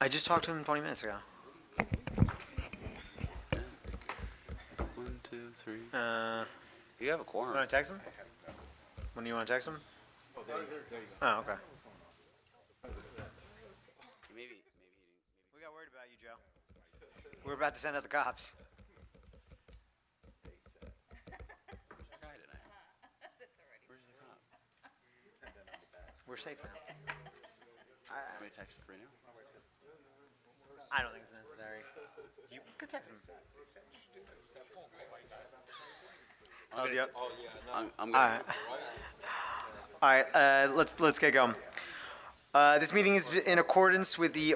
I just talked to him 20 minutes ago. 1, 2, 3. You have a You quorum. want to text him? When do you want to text him? Oh, there you go. Oh, okay. Maybe We got worried about you, Joe. We're about to send out the cops. try tonight. Where's the cop? We're safe now. Want me to text for now? I don't think it's necessary. You can text him. Oh, yep. I'm All good. right. All right. Let's get going. This meeting is in accordance with the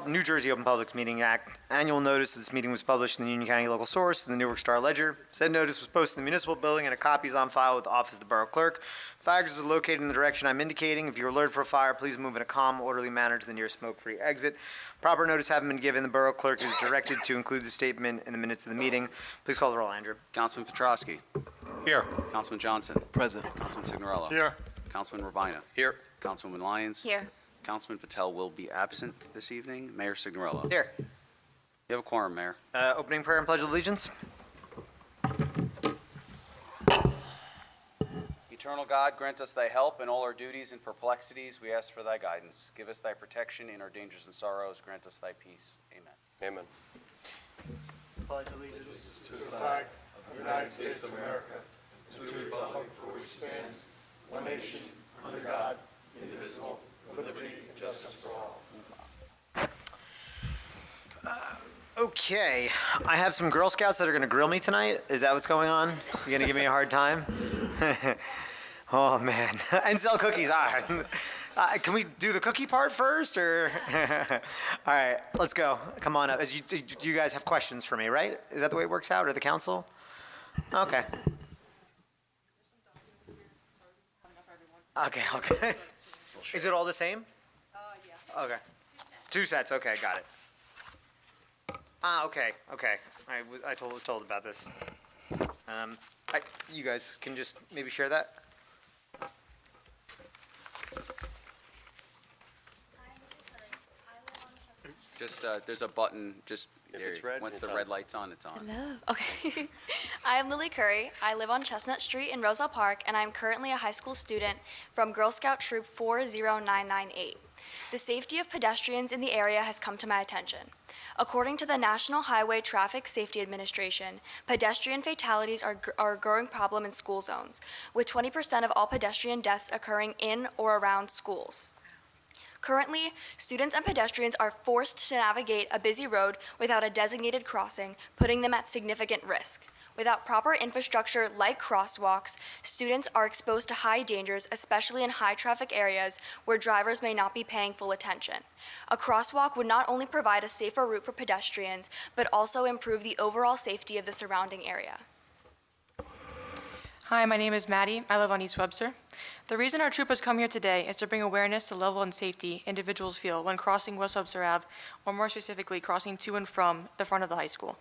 New Jersey Open Public Meeting Act. Annual notice of this meeting was published in the Union County Local Source and the Newark Star Ledger. Said notice was posted in the municipal building and a copy is on file with the Office of the Borough Clerk. Fire is located in the direction I'm indicating. If you're alerted for a fire, please move in a calm, orderly manner to the nearest smoke-free exit. Proper notice having been given, the Borough Clerk is directed to include the statement in the minutes of the meeting. Please call the roll, Andrew. Councilman Petrosky. Here. Councilman Johnson. Present. Councilman Signorello. Here. Councilman Rabina. Here. Councilwoman Lyons. Here. Councilman Patel will be absent this evening. Mayor Signorello. Here. You have a quorum, Mayor. Opening prayer and pledge of allegiance. Eternal God, grant us thy help in all our duties and perplexities. We ask for thy guidance. Give us thy protection in our dangers and sorrows. Grant us thy peace. Amen. Amen. Pledge allegiance. To the flag of the United States of America, to the republic for which stands one nation, under God, indivisible, with liberty and justice for all. Okay, I have some Girl Scouts that are going to grill me tonight. Is that what's going on? You're going to give me a hard time? Oh, man. And sell cookies. All right. Can we do the cookie part first, or? All right, let's go. Come on up. As you guys have questions for me, right? Is that the way it works out, or the council? Okay. Okay. Is it all the same? Yeah. Okay. 2 sets. Okay, got it. Okay. I was told about this. You guys can just maybe share that. Just, there's a button, just, If it's red, once it's the on. red light's on, it's on. Hello. Okay. I'm Lily Curry. I live on Chestnut Street in Roselle Park, and I'm currently a high school student from Girl Scout Troop 40998. The safety of pedestrians in the area has come to my attention. According to the National Highway Traffic Safety Administration, pedestrian fatalities are a growing problem in school zones, with 20% of all pedestrian deaths occurring in or around schools. Currently, students and pedestrians are forced to navigate a busy road without a designated crossing, putting them at significant risk. Without proper infrastructure like crosswalks, students are exposed to high dangers, especially in high-traffic areas where drivers may not be paying full attention. A crosswalk would not only provide a safer route for pedestrians, but also improve the overall safety of the surrounding area. Hi, my name is Maddie. I live on East Webster. The reason our troop has come here today is to bring awareness to the level and safety individuals feel when crossing West Webster Ave, or more specifically, crossing to and from the front of the high school.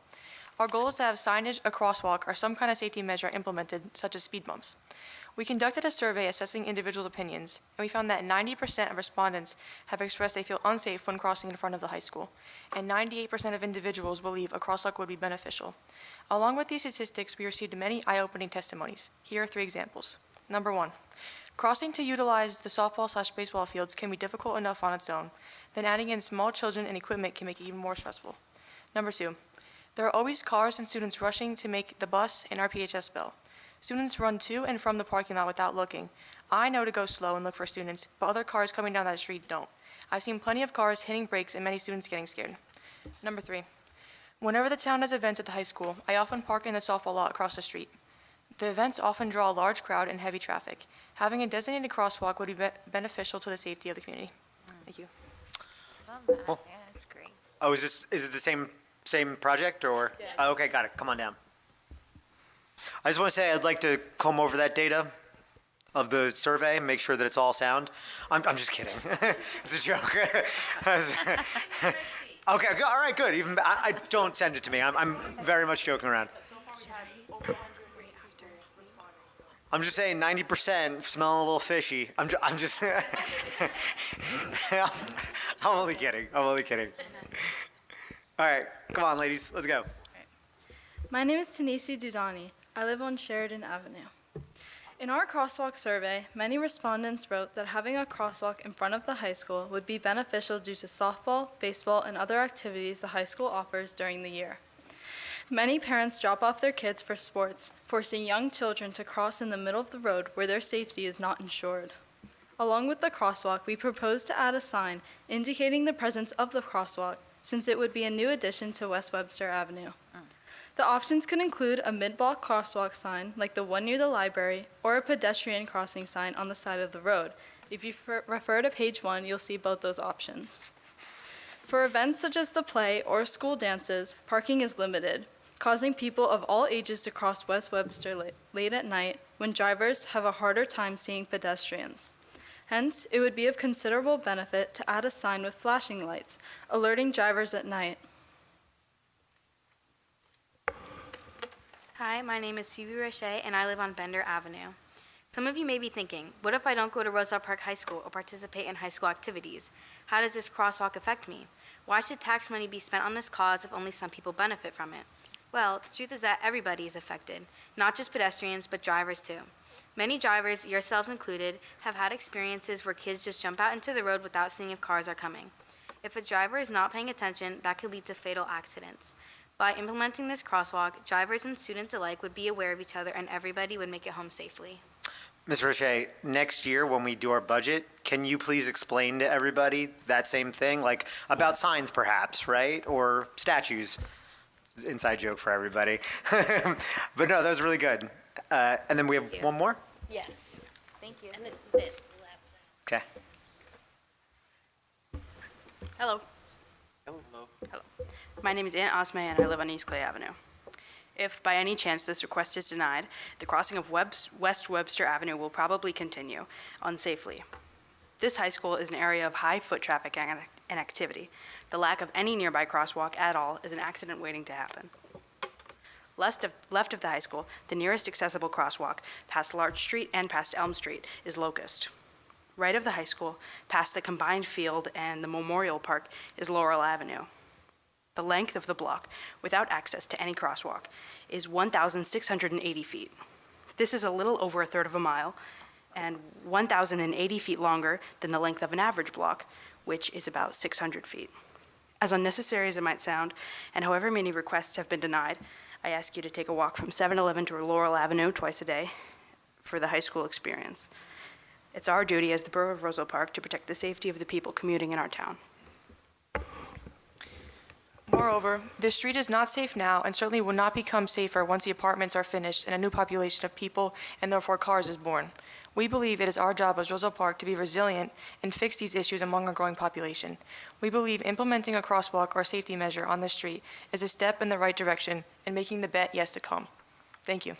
Our goal is to have signage, a crosswalk, or some kind of safety measure implemented, such as speed bumps. We conducted a survey assessing individuals' opinions, and we found that 90% of respondents have expressed they feel unsafe when crossing in front of the high school, and 98% of individuals believe a crosswalk would be beneficial. Along with these statistics, we received many eye-opening testimonies. Here are 3 examples. Number 1, crossing to utilize the softball/baseball fields can be difficult enough on its own, then adding in small children and equipment can make it even more stressful. Number 2, there are always cars and students rushing to make the bus and RPHS bell. Students run to and from the parking lot without looking. I know to go slow and look for students, but other cars coming down that street don't. I've seen plenty of cars hitting brakes and many students getting scared. Number 3, whenever the town has events at the high school, I often park in the softball lot across the street. The events often draw a large crowd and heavy traffic. Having a designated crosswalk would be beneficial to the safety of the community. Thank you. Love that. Cool. Yeah, that's great. Oh, is it the same project, or? Yeah. Oh, okay, got it. Come on down. I just want to say I'd like to comb over that data of the survey, make sure that it's all sound. I'm just kidding. It's a joke. Okay, all right, good. Even I don't send it to me. I'm very much joking around. I'm just saying 90% smelling a little fishy. I'm just I'm only kidding. I'm only kidding. All right, come on, ladies, let's go. My name is Tanisi Dudani. I live on Sheridan Avenue. In our crosswalk survey, many respondents wrote that having a crosswalk in front of the high school would be beneficial due to softball, baseball, and other activities the high school offers during the year. Many parents drop off their kids for sports, forcing young children to cross in the middle of the road where their safety is not ensured. Along with the crosswalk, we propose to add a sign indicating the presence of the crosswalk, since it would be a new addition to West Webster Avenue. The options could include a mid-block crosswalk sign, like the one near the library, or a pedestrian crossing sign on the side of the road. If you refer to page 1, you'll see both those options. For events such as the play or school dances, parking is limited, causing people of all ages to cross West Webster late at night when drivers have a harder time seeing pedestrians. Hence, it would be of considerable benefit to add a sign with flashing lights, alerting drivers at night. Hi, my name is Phoebe Roche, and I live on Bender Avenue. Some of you may be thinking, what if I don't go to Roselle Park High School or participate in high school activities? How does this crosswalk affect me? Why should tax money be spent on this cause if only some people benefit from it? Well, the truth is that everybody is affected, not just pedestrians, but drivers too. Many drivers, yourselves included, have had experiences where kids just jump out into the road without seeing if cars are coming. If a driver is not paying attention, that could lead to fatal accidents. By implementing this crosswalk, drivers and students alike would be aware of each other and everybody would make it home safely. Ms. Roche, next year when we do our budget, can you please explain to everybody that same thing, like about signs perhaps, right? Or statues. Inside joke for everybody. But no, that was really good. And then we have one more? Yes. Thank you. And this is it, the last one. Okay. Hello. Hello. My name is Ann Osme, and I live on East Clay Avenue. If by any chance this request is denied, the crossing of West Webster Avenue will probably continue unsafely. This high school is an area of high foot traffic and activity. The lack of any nearby crosswalk at all is an accident waiting to happen. Left of the high school, the nearest accessible crosswalk, past Larch Street and past Elm Street, is Locust. Right of the high school, past the combined field and the Memorial Park, is Laurel Avenue. The length of the block, without access to any crosswalk, is 1,680 feet. This is a little over a third of a mile, and 1,080 feet longer than the length of an average block, which is about 600 feet. As unnecessary as it might sound, and however many requests have been denied, I ask you to take a walk from 7-Eleven to Laurel Avenue twice a day for the high school experience. It's our duty as the Borough of Roselle Park to protect the safety of the people commuting in our town. Moreover, this street is not safe now and certainly will not become safer once the apartments are finished and a new population of people and therefore cars is born. We believe it is our job as Roselle Park to be resilient and fix these issues among our growing population. We believe implementing a crosswalk or safety measure on this street is a step in the right direction and making the bet yes to come. Thank you.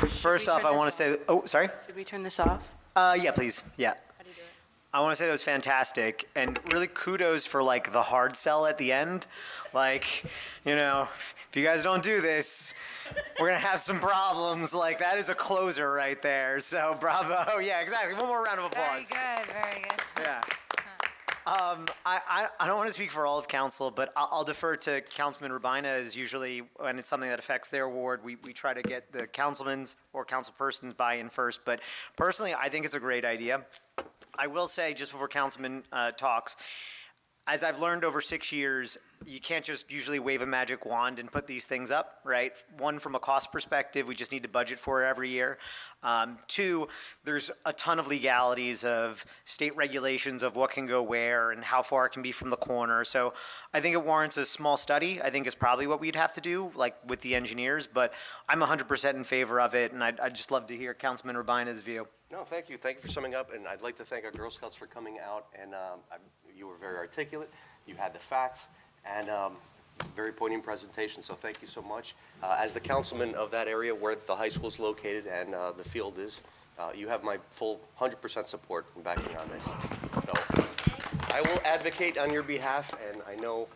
First off, I want to say, oh, sorry? Should we turn this off? Yeah, please, yeah. How do you do it? I want to say that was fantastic, and really kudos for like the hard sell at the end. Like, you know, if you guys don't do this, we're gonna have some problems. Like that is a closer right there. So bravo. Yeah, exactly. One more round of applause. Very good. Yeah. I don't want to speak for all of council, but I'll defer to Councilman Rubina, as usually when it's something that affects their ward, we try to get the councilman's or councilperson's buy-in first. But personally, I think it's a great idea. I will say, just before Councilman talks, as I've learned over 6 years, you can't just usually wave a magic wand and put these things up, right? One, from a cost perspective, we just need to budget for it every year. Two, there's a ton of legalities of state regulations of what can go where and how far it can be from the corner. So I think it warrants a small study. I think is probably what we'd have to do, like with the engineers, but I'm 100% in favor of it, and I'd just love to hear Councilman Rubina's view. No, thank you. Thank you for summing up, and I'd like to thank our Girl Scouts for coming out, and you were very articulate, you had the facts, and very poignant presentation, so thank you so much. As the councilman of that area where the high school is located and the field is, you have my full 100% support in backing on this. So, I will advocate on your behalf, and I know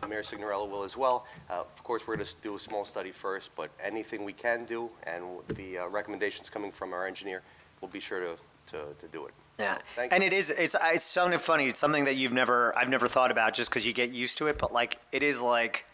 Mayor Signorella will as well. Of course, we're going to do a small study first, but anything we can do, and the recommendations coming from our engineer, we'll be sure to do it. Yeah, Thank and you. it's sounded funny. It's something that I've never thought about just because you get used to it. But like, it is like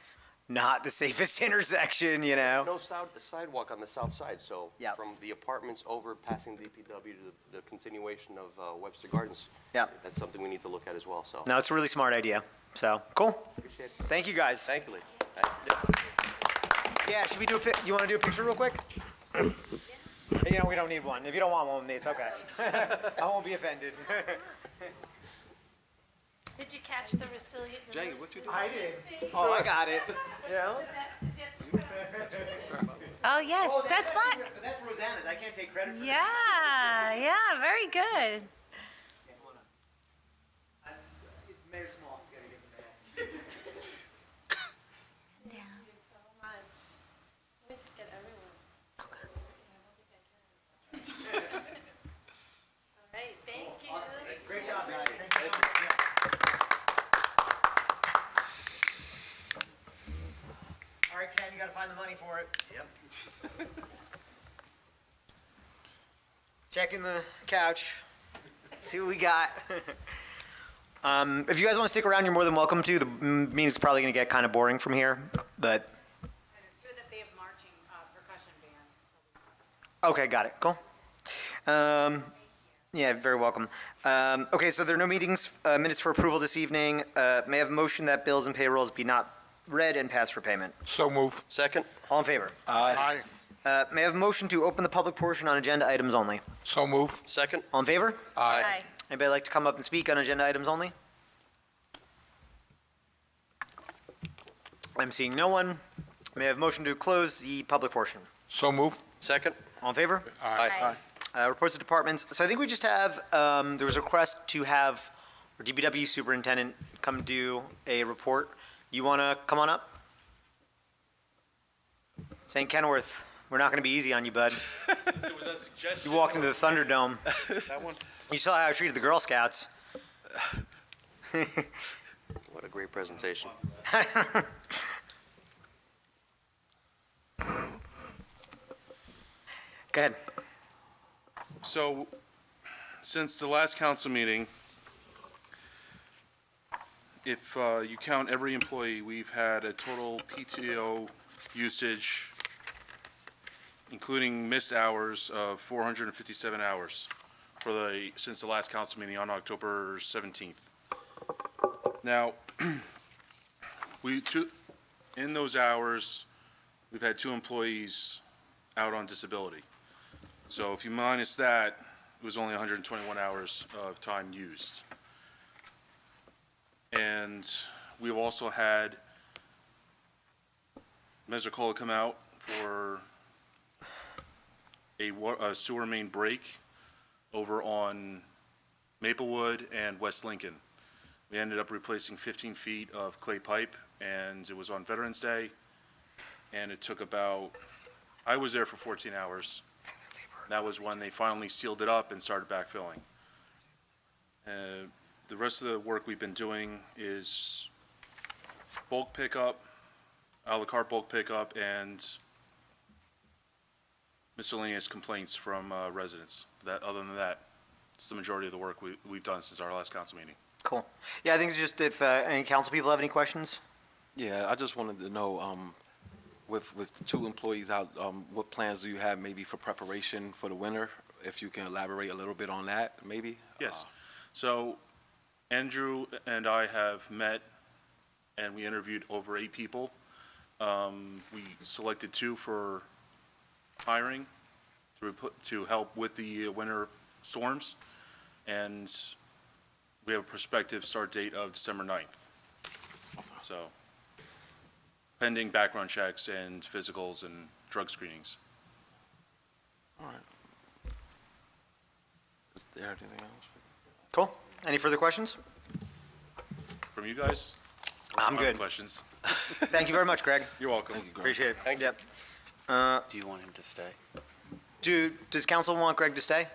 not the safest intersection, you know. No sidewalk on the south side, so Yeah. from the apartments over passing DPW to the continuation of Webster Gardens. Yeah. That's something we need to look at as well, so. No, it's a really smart idea. So cool. Appreciate it. Thank you guys. Thank you, Lee. Thank you. Yeah, should we do you want to do a picture real quick? You know, we don't need one. If you don't want one, it's okay. I won't be offended. Did you catch the resilient? Jay, what you doing? I did. Oh, I got it. You know? Oh, yes, that's mine. But that's Rosanna's. I can't take credit for Yeah, yeah, very good. Mayor Small's got to get the Yeah. Great job, guys. All right, Ken, you got to find the money for it. Yep. Checking the couch. See what we got. If you guys want to stick around, you're more than welcome to. The meeting's probably going to get kind of boring from here, but. I'm sure that they have marching percussion bands. Okay, got it. Cool. Yeah, very welcome. Okay, so there are no minutes for approval this evening. May I have a motion that bills and payrolls be not read and passed for payment? So move. Second? All in favor? Aye. May I have a motion to open the public portion on agenda items only? So move. Second? All in favor? Aye. Anybody like to come up and speak on agenda items only? I'm seeing no one. May I have a motion to close the public portion? So move. Second? All in favor? Aye. Reports of departments. So I think we just have, there was a request to have our DPW superintendent come do a report. You want to come on up? St. Kenworth, we're not going to be easy on you, bud. Was that suggestion? You walked into the Thunderdome. That one? You saw how I treated the Girl Scouts. What a great presentation. Go ahead. So, since the last council meeting, if you count every employee, we've had a total PTO usage, including missed hours, of 457 hours since the last council meeting on October 17th. Now, in those hours, we've had 2 employees out on disability. So if you minus that, it was only 121 hours of time used. And we've also had Mezzacola come out for a sewer main break over on Maplewood and West Lincoln. We ended up replacing 15 feet of clay pipe, and it was on Veterans Day, and it took I was there for 14 hours. That was when they finally sealed it up and started backfilling. The rest of the work we've been doing is bulk pickup, a la carte bulk pickup, and miscellaneous complaints from residents. Other than that, it's the majority of the work we've done since our last council meeting. Cool. Yeah, I think it's just if any council people have any questions. Yeah, I just wanted to know, with 2 employees out, what plans do you have maybe for preparation for the winter? If you can elaborate a little bit on that, maybe? Yes. So Andrew and I have met, and we interviewed over 8 people. We selected 2 for hiring to help with the winter storms, and we have a prospective start date of December 9th. So pending background checks and physicals and drug screenings. All right. Is there anything else? Cool. Any further questions? From you guys? I'm No good. questions. Thank you very much, Greg. You're welcome. Thank you, Greg. Appreciate it. Thank you. Yep. Do you want him to stay? Does council want Greg to stay?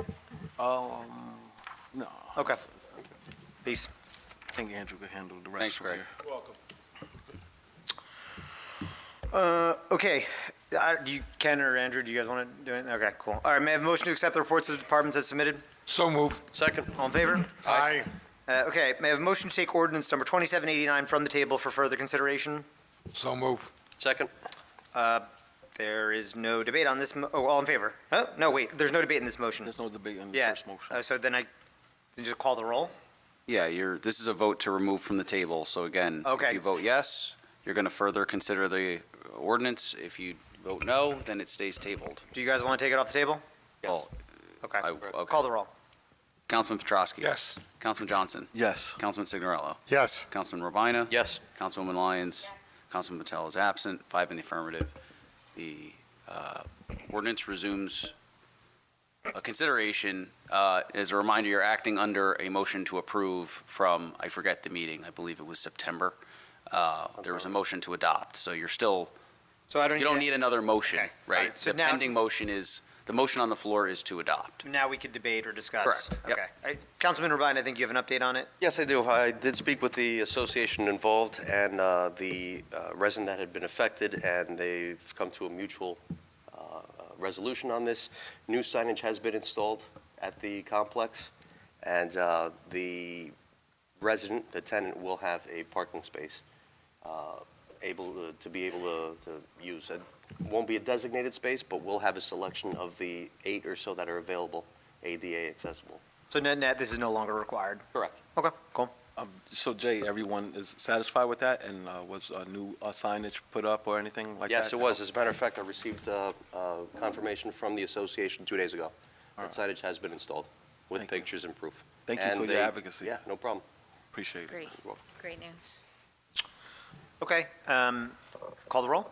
No. Okay. Peace. think Andrew can handle the rest Thanks, from Greg. here. Okay, you, Ken or Andrew, do you guys want to do it? Okay, cool. All right, may I have a motion to accept the reports of the departments as submitted? So move. Second. All in favor? Aye. Okay, may I have a motion to take ordinance number 2789 from the table for further consideration? So move. Second. There is no debate on this, all in favor? Oh, no, wait, there's no debate in this motion. There's no debate on the Yeah, first motion. so then then just call the roll? Yeah, this is a vote to remove from the table, so again, Okay. if you vote yes, you're going to further consider the ordinance. If you vote no, then it stays tabled. Do you guys want to take it off the table? Well, Okay, okay. call the roll. Councilman Petrosky. Yes. Councilman Johnson. Yes. Councilman Signorello. Yes. Councilman Robina. Yes. Councilwoman Lyons. Councilman Patel is absent, 5 in the affirmative. The ordinance resumes consideration. As a reminder, you're acting under a motion to approve from, I forget the meeting, I believe it was September. There was a motion to adopt, so you're still, So I don't you don't need another motion, Okay, got right? it. So The now- pending motion is, the motion on the floor is to adopt. Now we could debate or discuss. Correct, yep. Okay. Councilman Rubine, I think you have an update on it? Yes, I do. I did speak with the association involved and the resident that had been affected, and they've come to a mutual resolution on this. New signage has been installed at the complex, and the resident, the tenant, will have a parking space to be able to use. It won't be a designated space, but we'll have a selection of the 8 or so that are available, ADA accessible. So net, this is no longer required? Correct. Okay, cool. So Jay, everyone is satisfied with that, and was a new signage put up or anything like that? Yes, it was. As a matter of fact, I received confirmation from the association 2 days ago. That signage has been installed with Thank you. pictures and proof. Thank you And for your they- advocacy. Yeah, no problem. Appreciate it. Great, You're welcome. great news. Okay, call the roll?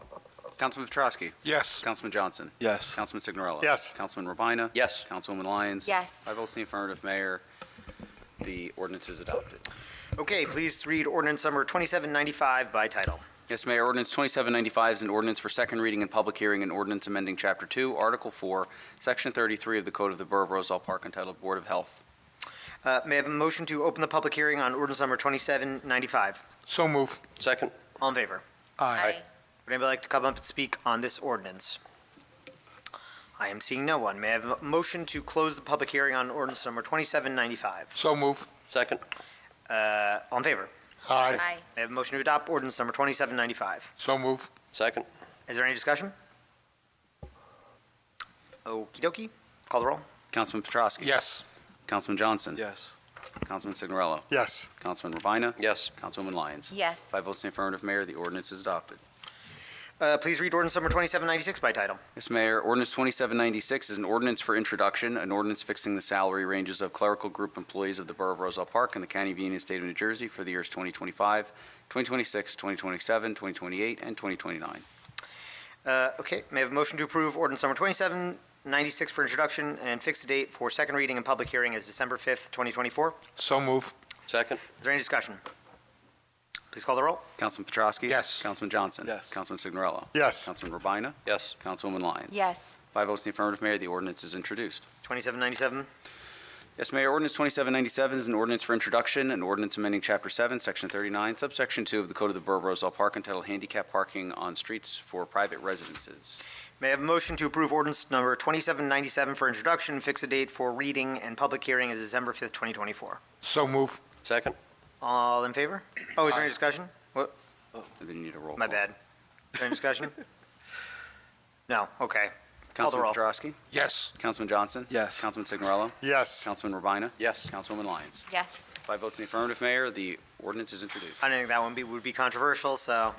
Councilman Petrosky. Yes. Councilman Johnson. Yes. Councilman Signorello. Yes. Councilman Robina. Yes. Councilwoman Lyons. Yes. 5 votes in the affirmative, Mayor. The ordinance is adopted. Okay, please read ordinance number 2795 by title. Yes, Mayor, ordinance 2795 is an ordinance for second reading and public hearing, an ordinance amending Chapter 2, Article 4, Section 33 of the Code of the Borough of Roselle Park entitled Board of Health. May I have a motion to open the public hearing on ordinance number 2795? So move. Second. All in favor? Aye. Would anybody like to come up and speak on this ordinance? I am seeing no one. May I have a motion to close the public hearing on ordinance number 2795? So move. Second. All in favor? Aye. May I have a motion to adopt ordinance number 2795? So move. Second. Is there any discussion? Okey dokey. Call the roll. Councilman Petrosky. Yes. Councilman Johnson. Yes. Councilman Signorello. Yes. Councilman Robina. Yes. Councilwoman Lyons. Yes. 5 votes in the affirmative, Mayor. The ordinance is adopted. Please read ordinance number 2796 by title. Yes, Mayor. Ordinance 2796 is an ordinance for introduction, an ordinance fixing the salary ranges of clerical group employees of the Borough of Roselle Park and the County of Union State of New Jersey for the years 2025, 2026, 2027, 2028, and 2029. Okay, may I have a motion to approve ordinance number 2796 for introduction and fix the date for second reading and public hearing as December 5th, 2024? So move. Second. Is there any discussion? Please call the roll. Councilman Petrosky. Yes. Councilman Johnson. Yes. Councilman Signorello. Yes. Councilman Robina. Yes. Councilwoman Lyons. Yes. 5 votes in the affirmative, Mayor. The ordinance is introduced. 2797. Yes, Mayor. Ordinance 2797 is an ordinance for introduction, an ordinance amending Chapter 7, Section 39, Subsection 2 of the Code of the Borough of Roselle Park entitled Handicap Parking on Streets for Private Residences. May I have a motion to approve ordinance number 2797 for introduction and fix the date for reading and public hearing as December 5th, 2024? So move. Second. All in favor? Oh, is there any discussion? What? And then you need a roll My call. bad. Is there any discussion? No, okay. Call the Councilman roll. Petrosky. Yes. Councilman Johnson. Yes. Councilman Signorello. Yes. Councilman Robina. Yes. Councilwoman Lyons. Yes. 5 votes in the affirmative, Mayor. The ordinance is introduced. I didn't think that one would be controversial, so.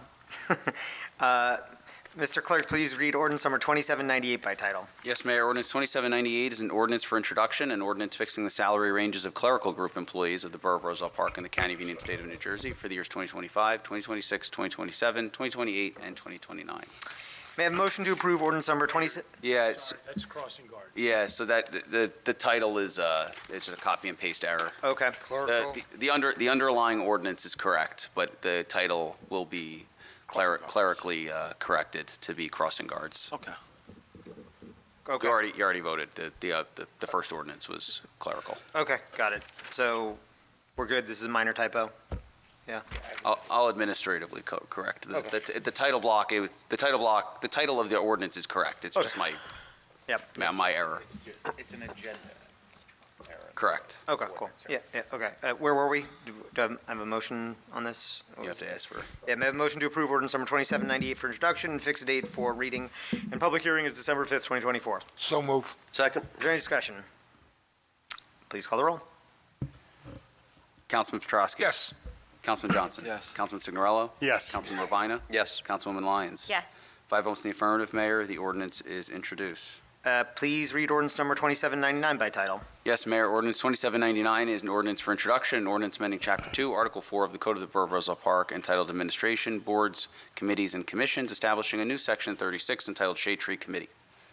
Mr. Clerk, please read ordinance number 2798 by title. Yes, Mayor. Ordinance 2798 is an ordinance for introduction, an ordinance fixing the salary ranges of clerical group employees of the Borough of Roselle Park and the County of Union State of New Jersey for the years 2025, 2026, 2027, 2028, and 2029. May I have a motion to approve ordinance number 20? Yeah, That's crossing guard. yeah. So that the title is it's a copy and paste error. Okay. Clerical. The underlying ordinance is correct, but the title will be clerically corrected to be crossing guards. Okay. Okay. You already voted. The first ordinance was clerical. Okay, got it. So we're good. This is a minor typo. Yeah. I'll administratively correct. Okay. The title block, the title of the ordinance is correct. It's just my error. It's an agenda error. Correct. Okay, cool. Yeah, okay. Where were we? Do I have a motion on this? You have to ask for. Yeah, may I have a motion to approve ordinance number 2798 for introduction and fix a date for reading and public hearing is December 5th, 2024. So move. Second. Is there any discussion? Please call the roll. Councilman Petrosky. Yes. Councilman Johnson. Yes. Councilman Signorello. Yes. Councilman Urbina. Yes. Councilwoman Lyons. Yes. 5 votes in the affirmative, Mayor. The ordinance is introduced. Please read ordinance number 2799 by title. Yes, Mayor. Ordinance 2799 is an ordinance for introduction, an ordinance amending Chapter 2, Article 4 of the Code of the Borough of Roselle Park entitled Administration, Boards, Committees, and Commissions, establishing a new Section 36 entitled Shade Tree Committee.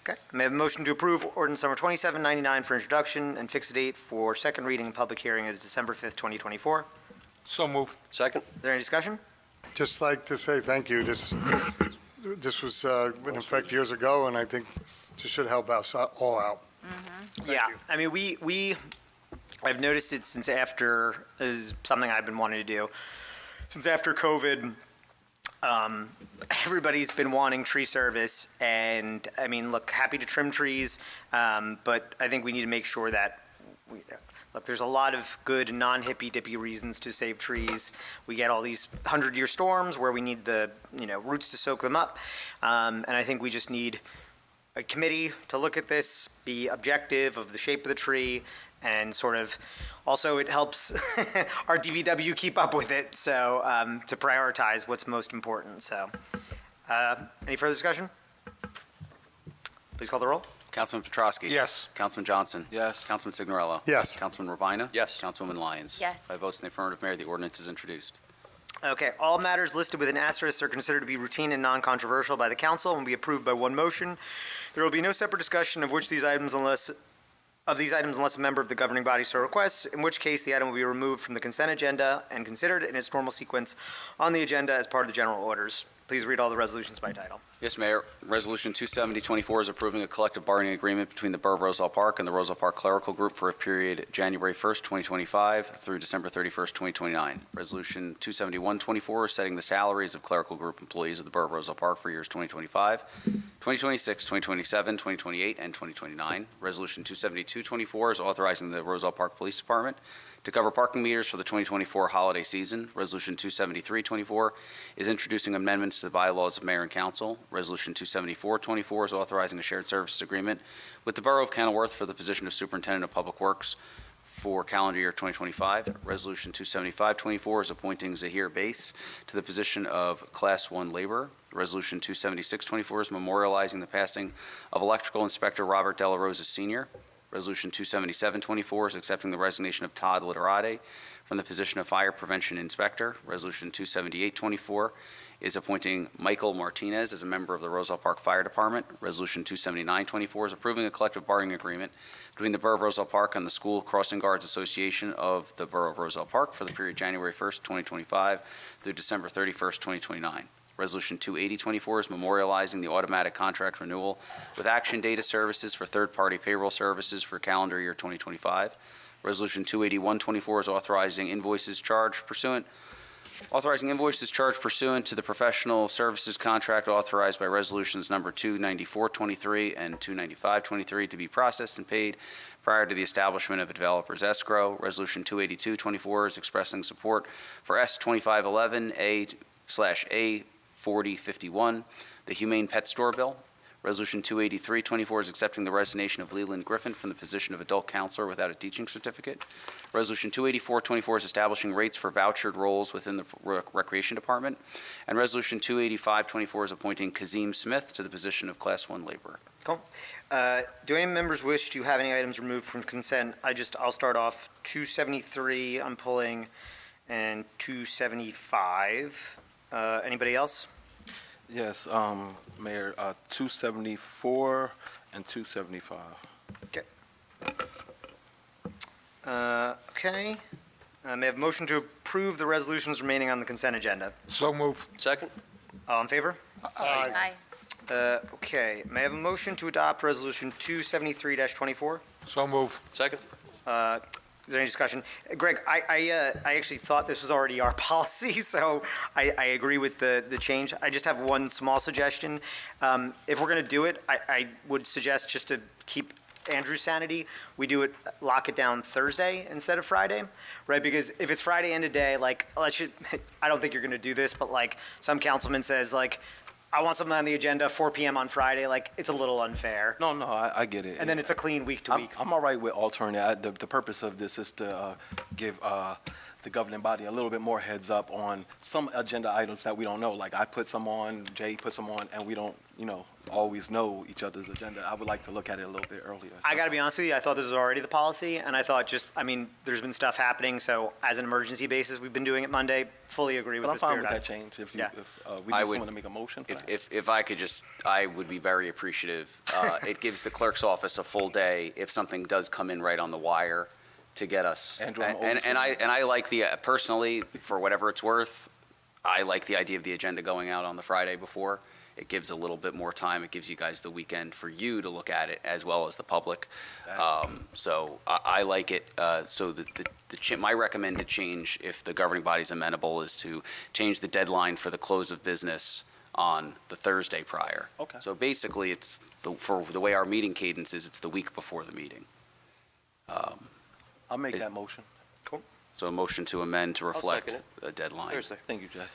Okay. May I have a motion to approve ordinance number 2799 for introduction and fix a date for second reading and public hearing is December 5th, 2024. So move. Second. Is there any discussion? Just like to say thank you. This was in effect years ago, and I think this should help us all out. Yeah, I mean, I've noticed it since after, is something I've been wanting to do. Since after COVID, everybody's been wanting tree service, and I mean, look, happy to trim trees, but I think we need to make sure that, look, there's a lot of good non-hippy-dippy reasons to save trees. We get all these 100-year storms where we need the, roots to soak them up, and I think we just need a committee to look at this, be objective of the shape of the tree, and sort of, also it helps our DVW keep up with it, so to prioritize what's most important. So, any further discussion? Please call the roll. Councilman Petrosky. Yes. Councilman Johnson. Yes. Councilman Signorello. Yes. Councilman Urbina. Yes. Councilwoman Lyons. Yes. 5 votes in the affirmative, Mayor. The ordinance is introduced. Okay, all matters listed with an asterisk are considered to be routine and non-controversial by the council and will be approved by one motion. There will be no separate discussion of these items unless a member of the governing body so requests, in which case the item will be removed from the consent agenda and considered in its normal sequence on the agenda as part of the general orders. Please read all the resolutions by title. Yes, Mayor. Resolution 27024 is approving a collective bargaining agreement between the Borough of Roselle Park and the Roselle Park Clerical Group for a period January 1st, 2025 through December 31st, 2029. Resolution 27124 is setting the salaries of clerical group employees of the Borough of Roselle Park for years 2025, 2026, 2027, 2028, and 2029. Resolution 27224 is authorizing the Roselle Park Police Department to cover parking meters for the 2024 holiday season. Resolution 27324 is introducing amendments to the bylaws of mayor and council. Resolution 27424 is authorizing a shared services agreement with the Borough of Kenilworth for the position of Superintendent of Public Works for calendar year 2025. Resolution 27524 is appointing Zahir Base to the position of Class 1 laborer. Resolution 27624 is memorializing the passing of Electrical Inspector Robert Della Rosa Sr. Resolution 27724 is accepting the resignation of Todd Literade from the position of Fire Prevention Inspector. Resolution 27824 is appointing Michael Martinez as a member of the Roselle Park Fire Department. Resolution 27924 is approving a collective bargaining agreement between the Borough of Roselle Park and the School Crossing Guards Association of the Borough of Roselle Park for the period January 1st, 2025 through December 31st, 2029. Resolution 28024 is memorializing the automatic contract renewal with Action Data Services for third-party payroll services for calendar year 2025. Resolution 28124 is authorizing invoices charged pursuant to the professional services contract authorized by resolutions number 29423 and 29523 to be processed and paid prior to the establishment of a developer's escrow. Resolution 28224 is expressing support for S2511A/A4051, the Humane Pet Store Bill. Resolution 28324 is accepting the resignation of Leland Griffin from the position of adult counselor without a teaching certificate. Resolution 28424 is establishing rates for vouchered roles within the Recreation Department. And Resolution 28524 is appointing Kazim Smith to the position of Class 1 laborer. Cool. Do any members wish to have any items removed from consent? I'll start off 273, I'm pulling, and 275. Anybody else? Yes, Mayor, 274 and 275. Okay. Okay. May I have a motion to approve the resolutions remaining on the consent agenda? So move. Second. All in favor? Aye. Okay. May I have a motion to adopt resolution 273-24? So move. Second. Is there any discussion? Greg, I actually thought this was already our policy, so I agree with the change. I just have one small suggestion. If we're going to do it, I would suggest just to keep Andrew's sanity, we do it, lock it down Thursday instead of Friday, right? Because if it's Friday end of day, like, I don't think you're going to do this, but like some councilman says, like, I want something on the agenda 4 p.m. on Friday, like, it's a little unfair. No, I get it. And then it's a clean week to week. I'm all right with alternative. The purpose of this is to give the governing body a little bit more heads up on some agenda items that we don't know. Like I put some on, Jay put some on, and we don't, always know each other's agenda. I would like to look at it a little bit earlier. I got to be honest with you, I thought this was already the policy, and I thought there's been stuff happening, so as an emergency basis, we've been doing it Monday. Fully agree with But I'm the fine spirit. with that change. If we I just would- want to make a motion for that. If I could I would be very appreciative. It gives the clerk's office a full day if something does come in right on the wire to get us. Andrew, I'm And I like personally, for whatever it's worth, I like the idea of the agenda going out on the Friday before. It gives a little bit more time. It gives you guys the weekend for you to look at it as well as the public. So I like it. So my recommended change, if the governing body's amenable, is to change the deadline for the close of business on the Thursday prior. Okay. So basically, it's for the way our meeting cadence is, it's the week before the meeting. I'll make that motion. So a motion to amend to reflect second the deadline. Thursday. Thank you, Jay.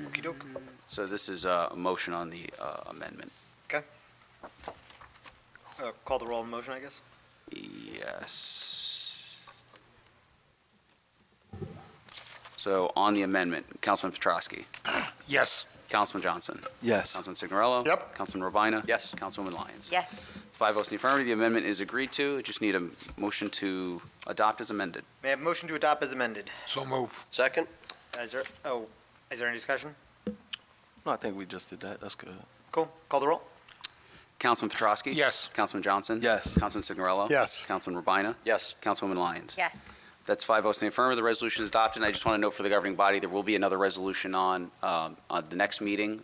Okey-doke. So this is a motion on the amendment. Okay. Call the roll on motion, I guess. Yes. So on the amendment, Councilman Petrosky, Yes. Councilman Johnson, Yes. Councilman Signorello. Yep. Councilman Robina. Yes. Councilwoman Lyons. Yes. 5 votes in the affirmative, the amendment is agreed to. Just need a motion to adopt as amended. May I have a motion to adopt as amended? So move. Second? Is there any discussion? No, I think we just did that. That's good. Cool. Call the roll. Councilman Petrosky. Yes. Councilman Johnson. Yes. Councilman Signorello. Yes. Councilman Robina. Yes. Councilwoman Lyons. Yes. That's 5 votes in the affirmative. The resolution is adopted. And I just want to note for the governing body, there will be another resolution on the next meeting.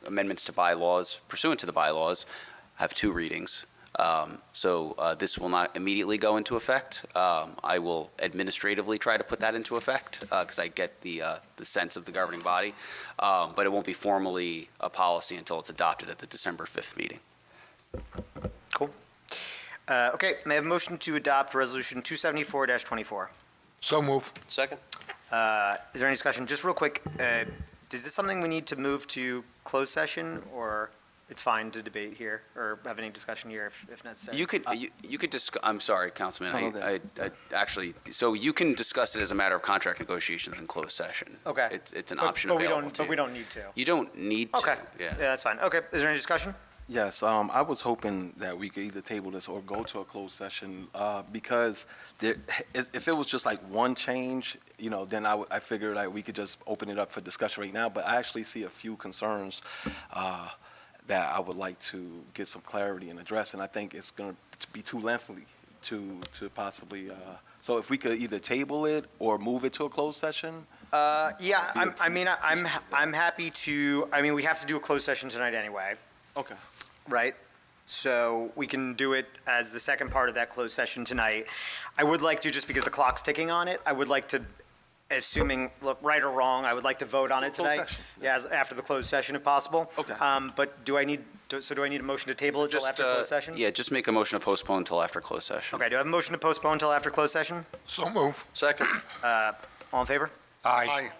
Amendments to bylaws pursuant to the bylaws have 2 readings. So this will not immediately go into effect. I will administratively try to put that into effect because I get the sense of the governing body. But it won't be formally a policy until it's adopted at the December 5th meeting. Cool. Okay, may I have a motion to adopt Resolution 274-24? So move. Second? Is there any discussion? Just real quick, is this something we need to move to closed session, or it's fine to debate here, or have any discussion here if necessary? You could discuss, I'm sorry, Councilman, No, I actually, so you can discuss it as a matter of contract negotiations in closed session. Okay. It's an But- option but we available don't- to But we don't need to. You don't need to. Okay. Yeah. That's fine. Okay, is there any discussion? Yes, I was hoping that we could either table this or go to a closed session, because if it was just like one change, then I figured like we could just open it up for discussion right now, but I actually see a few concerns that I would like to get some clarity and address, and I think it's going to be too lengthy to possibly, so if we could either table it or move it to a closed session? Yeah, I'm happy to, we have to do a closed session tonight anyway, Okay. right? So we can do it as the second part of that closed session tonight. I would like to, just because the clock's ticking on it, I would like to, assuming, look, right or wrong, I would like to vote on it Closed tonight. session. Yeah, after the closed session if possible. Okay. But do I need a motion to table it till after closed session? Yeah, just make a motion to postpone until after closed session. Okay, do I have a motion to postpone until after closed session? So move. Second? All in favor? Aye.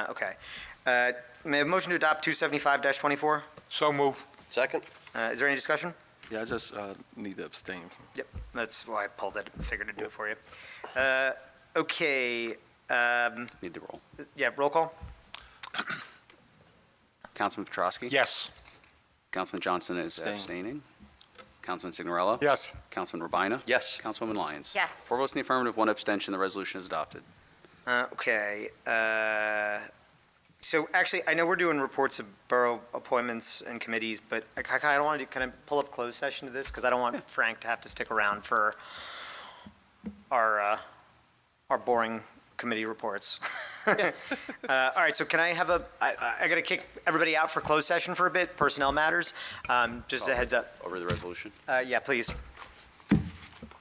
Okay. May I have a motion to adopt 275-24? So move. Second? Is there any discussion? Yeah, I just need to abstain. Yep, that's why I pulled it, figured to do it for you. Okay, Need the roll. yeah, roll call? Councilman Petrosky. Yes. Councilman Johnson is Abstain. abstaining. Councilman Signorello. Yes. Councilman Robina. Yes. Councilwoman Lyons. Yes. 4 votes in the affirmative, 1 abstention. The resolution is adopted. Okay, so actually, I know we're doing reports of borough appointments and committees, but I kind of want to kind of pull up closed session to this, because I don't want Frank to have to stick around for our boring committee reports. All right, so can I have I got to kick everybody out for closed session for a bit, personnel matters, just a heads up. Over the resolution. Yeah, please.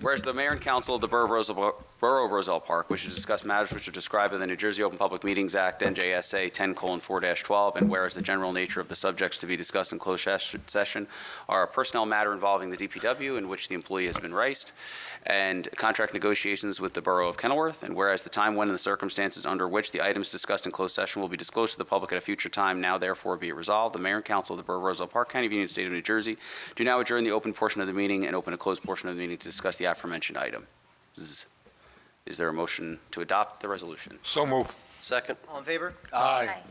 Whereas the Mayor and Council of the Borough of Roselle Park wish to discuss matters which are described in the New Jersey Open Public Meetings Act, NJSA 10:4-12, and whereas the general nature of the subjects to be discussed in closed session are a personnel matter involving the DPW in which the employee has been raced, and contract negotiations with the Borough of Kenilworth, and whereas the time when and the circumstances under which the items discussed in closed session will be disclosed to the public at a future time, now therefore be it resolved, the Mayor and Council of the Borough of Roselle Park, County of Union, State of New Jersey, do now adjourn the open portion of the meeting and open a closed portion of the meeting to discuss the aforementioned item. Is there a motion to adopt the resolution? So move. Second. All in favor? Aye.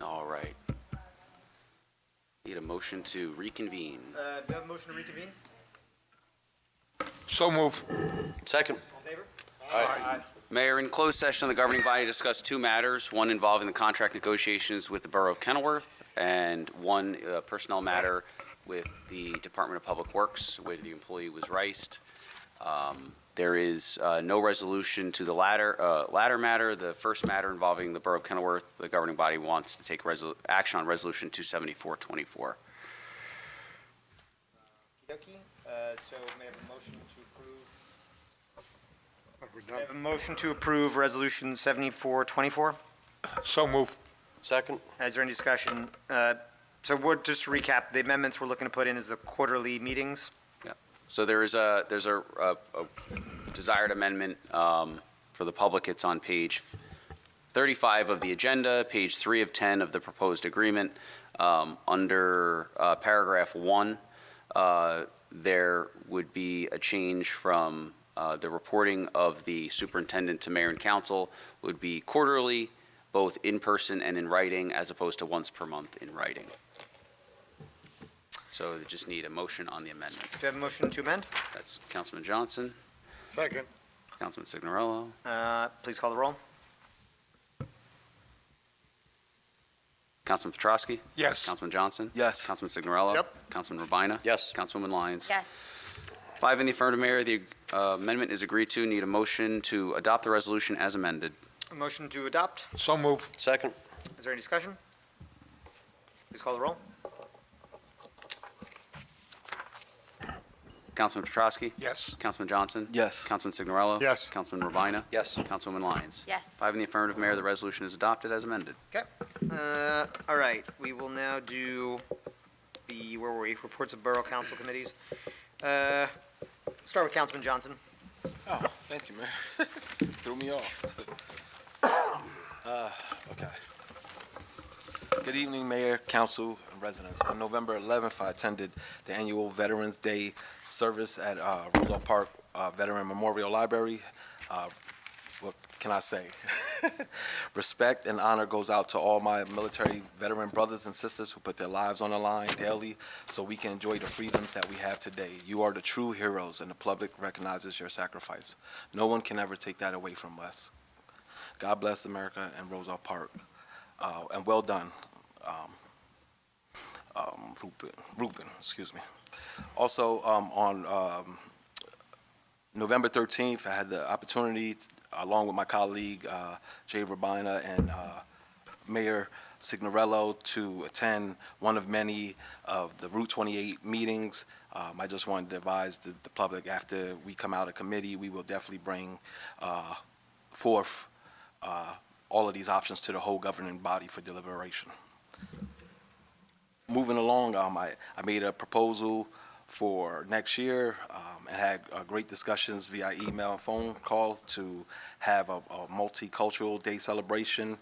All right. Need a motion to reconvene. Do you have a motion to reconvene? So move. Second. All in favor? Aye. Mayor, in closed session, the governing body discussed two matters, one involving the contract negotiations with the Borough of Kenilworth, and one personnel matter with the Department of Public Works, where the employee was riced. There is no resolution to the latter matter. The first matter involving the Borough of Kenilworth, the governing body wants to take action on Resolution 27424. So may I have a motion to approve? May I have a motion to approve Resolution 7424? So move. Second. Is there any discussion? So just to recap, the amendments we're looking to put in is the quarterly meetings. So there's a desired amendment for the public. It's on page 35 of the agenda, page 3 of 10 of the proposed agreement. Under paragraph 1, there would be a change from the reporting of the superintendent to mayor and council would be quarterly, both in person and in writing, as opposed to once per month in writing. So they just need a motion on the amendment. Do you have a motion to amend? That's Councilman Johnson, Second. Councilman Signorello, Please call the roll. Councilman Petrosky, Yes. Councilman Johnson, Yes. Councilman Signorello. Yep. Councilman Rabina. Yes. Councilwoman Lyons. Yes. 5 in the affirmative, Mayor. The amendment is agreed to. Need a motion to adopt the resolution as amended. A motion to adopt. So move. Second. Is there any discussion? Please call the roll. Councilman Petrosky, Yes. Councilman Johnson, Yes. Councilman Signorello. Yes. Councilman Rabina. Yes. Councilwoman Lyons. Yes. 5 in the affirmative, Mayor. The resolution is adopted as amended. Okay. All right. We will now do where were we? Reports of Borough Council Committees. Start with Councilman Johnson. Oh, thank you, Mayor. Threw me off. Okay. Good evening, Mayor, Council, and residents. On November 11th, I attended the annual Veterans Day service at Roselle Park Veteran Memorial Library. What can I say? Respect and honor goes out to all my military veteran brothers and sisters who put their lives on the line daily so we can enjoy the freedoms that we have today. You are the true heroes, and the public recognizes your sacrifice. No one can ever take that away from us. God bless America and Roselle Park. And well done, Ruben, excuse me. Also, on November 13th, I had the opportunity, along with my colleague, Jay Rabina, and Mayor Signorello, to attend one of many of the Route 28 meetings. I just wanted to advise the public, after we come out of committee, we will definitely bring forth all of these options to the whole governing body for deliberation. Moving along, I made a proposal for next year and had great discussions via email and phone call to have a multicultural day celebration.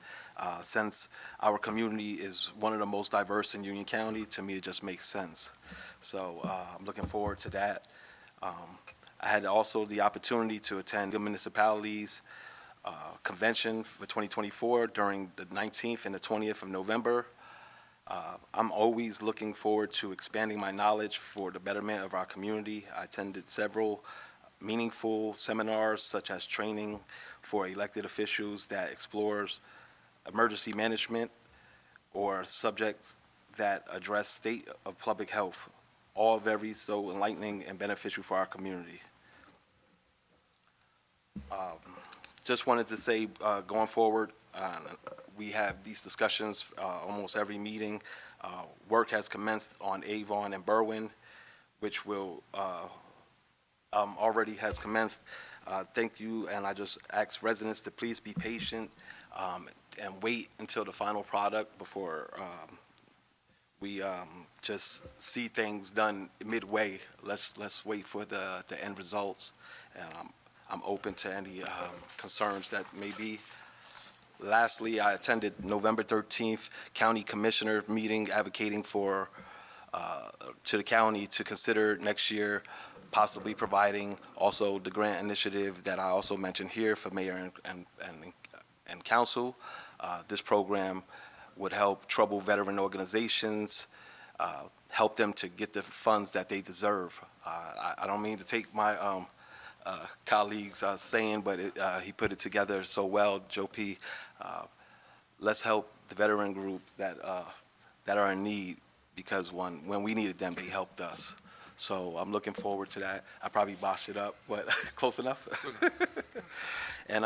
Since our community is one of the most diverse in Union County, to me it just makes sense. So I'm looking forward to that. I had also the opportunity to attend the municipalities convention for 2024 during the 19th and the 20th of November. I'm always looking forward to expanding my knowledge for the betterment of our community. I attended several meaningful seminars, such as training for elected officials that explores emergency management or subjects that address state of public health, all very so enlightening and beneficial for our community. Just wanted to say, going forward, we have these discussions almost every meeting. Work has commenced on Avon and Berwyn, which will already has commenced. Thank you, and I just ask residents to please be patient and wait until the final product before we just see things done midway. Let's wait for the end results. I'm open to any concerns that may be. Lastly, I attended November 13th County Commissioner meeting advocating for to the county to consider next year possibly providing also the grant initiative that I also mentioned here for mayor and council. This program would help troubled veteran organizations, help them to get the funds that they deserve. I don't mean to take my colleagues' saying, but he put it together so well, Joe P. Let's help the veteran group that are in need, because when we needed them, they helped us. So I'm looking forward to that. I probably botched it up, but close enough. And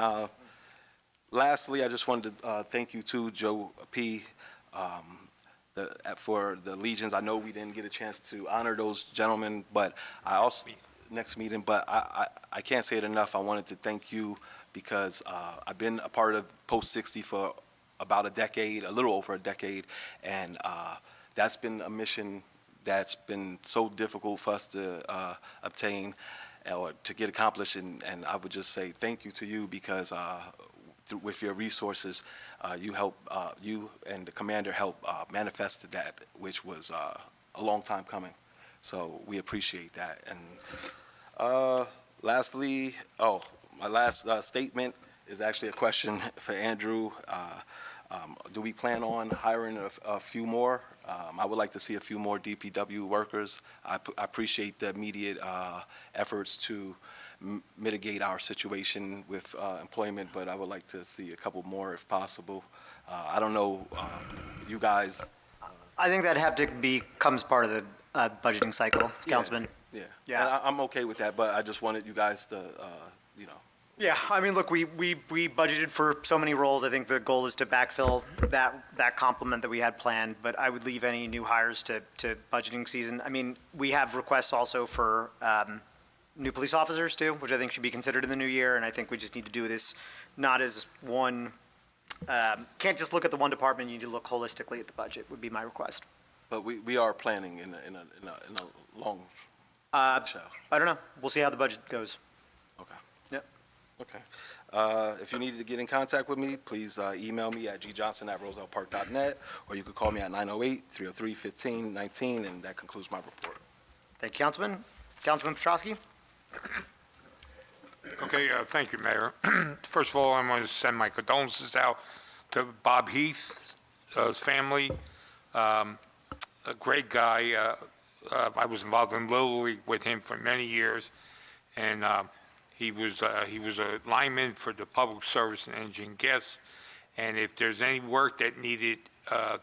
lastly, I just wanted to thank you too, Joe P., for the Legions. I know we didn't get a chance to honor those gentlemen, but I also, next meeting, but I can't say it enough. I wanted to thank you because I've been a part of Post 60 for about a decade, a little over a decade, and that's been a mission that's been so difficult for us to obtain or to get accomplished, and I would just say thank you to you because with your resources, you and the commander helped manifest that, which was a long time coming. So we appreciate that. And lastly, my last statement is actually a question for Andrew. Do we plan on hiring a few more? I would like to see a few more DPW workers. I appreciate the immediate efforts to mitigate our situation with employment, but I would like to see a couple more if possible. I don't know, you guys. I think that'd have to becomes part of the budgeting cycle, Councilman. Yeah. Yeah. And I'm okay with that, but I just wanted you guys to, Yeah, I mean, look, we budgeted for so many roles. I think the goal is to backfill that complement that we had planned, but I would leave any new hires to budgeting season. I mean, we have requests also for new police officers too, which I think should be considered in the new year, and I think we just need to do this not as one, can't just look at the one department, you need to look holistically at the budget, would be my request. but we are planning in a long show. I don't know, we'll see how the budget goes. Okay. Yep. Okay. If you needed to get in contact with me, please email me at gjohnson@rosellepark.net, or you could call me at 908-303-1519, and that concludes my report. Thank you, Councilman. Councilman Petrosky? Okay, thank you, Mayor. First of all, I want to send my condolences out to Bob Heath's family. A great guy. I was involved in Little League with him for many years, and he was a lineman for the Public Service and Energy and Gas. And if there's any work that needed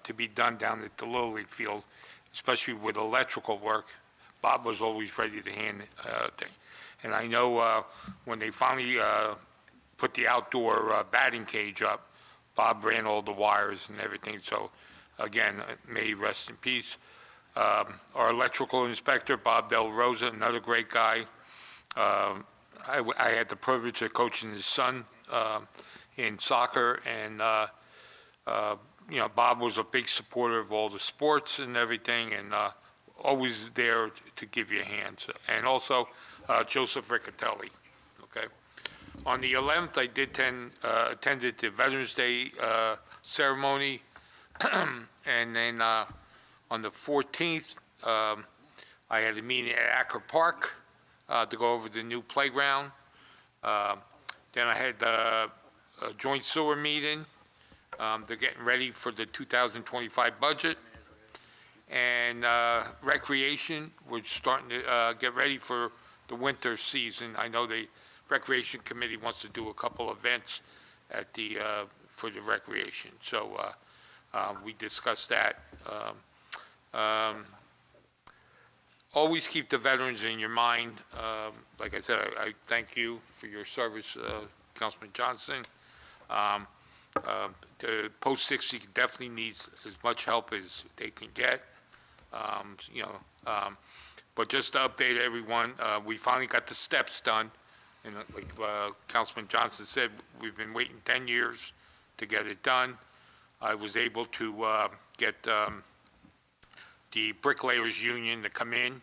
to be done down at the Little League field, especially with electrical work, Bob was always ready to hand thing. And I know when they finally put the outdoor batting cage up, Bob ran all the wires and everything. So again, may he rest in peace. Our electrical inspector, Bob Del Rosa, another great guy. I had the privilege of coaching his son in soccer, and Bob was a big supporter of all the sports and everything, and always there to give you a hand. So, and also Joseph Riccatelli. Okay. On the 11th, I did attended the Veterans Day ceremony, and then on the 14th, I had a meeting at Acker Park to go over the new playground. Then I had a joint sewer meeting. They're getting ready for the 2025 budget. And recreation, we're starting to get ready for the winter season. I know the Recreation Committee wants to do a couple events at for the recreation. So we discussed that. Always keep the veterans in your mind. Like I said, I thank you for your service, Councilman Johnson. The Post 60 definitely needs as much help as they can get. But just to update everyone, we finally got the steps done. And like Councilman Johnson said, we've been waiting 10 years to get it done. I was able to get the Bricklayers Union to come in,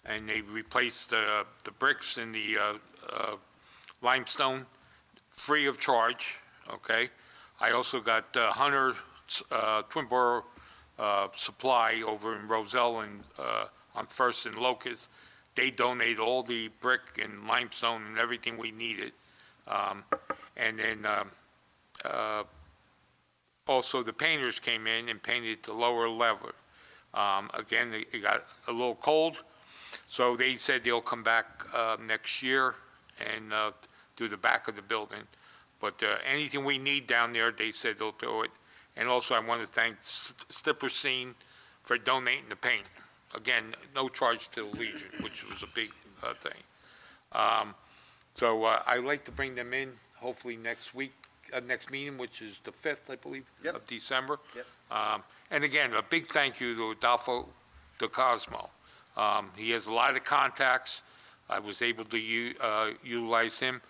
and they replaced the bricks in the limestone free of charge, okay? I also got Hunter Twin Borough Supply over in Roselle and on First and Locust. They donate all the brick and limestone and everything we needed. And then also the painters came in and painted the lower level. Again, it got a little cold, so they said they'll come back next year and do the back of the building. But anything we need down there, they said they'll do it. And also, I want to thank Stipperstein for donating the paint. Again, no charge to the Legion, which was a big thing. So I'd like to bring them in, hopefully next week, next meeting, which is the 5th, I believe, of December. And again, a big thank you to Adolfo De Cosmo. He has a lot of contacts. I was able to utilize him.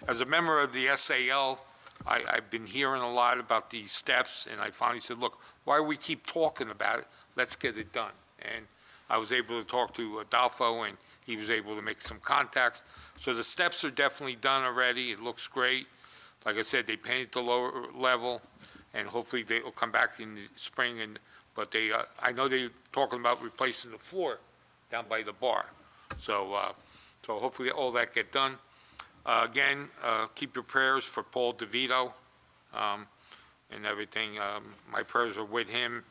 As a member of the SAL, I've been hearing a lot about these steps, and I finally said, look, why do we keep talking about it? Let's get it done. And I was able to talk to Adolfo, and he was able to make some contacts. So the steps are definitely done already. It looks great. Like I said, they painted the lower level, and hopefully they will come back in the spring. But I know they're talking about replacing the floor down by the bar. So hopefully all that get done. Again, keep your prayers for Paul DeVito and everything. My prayers are with him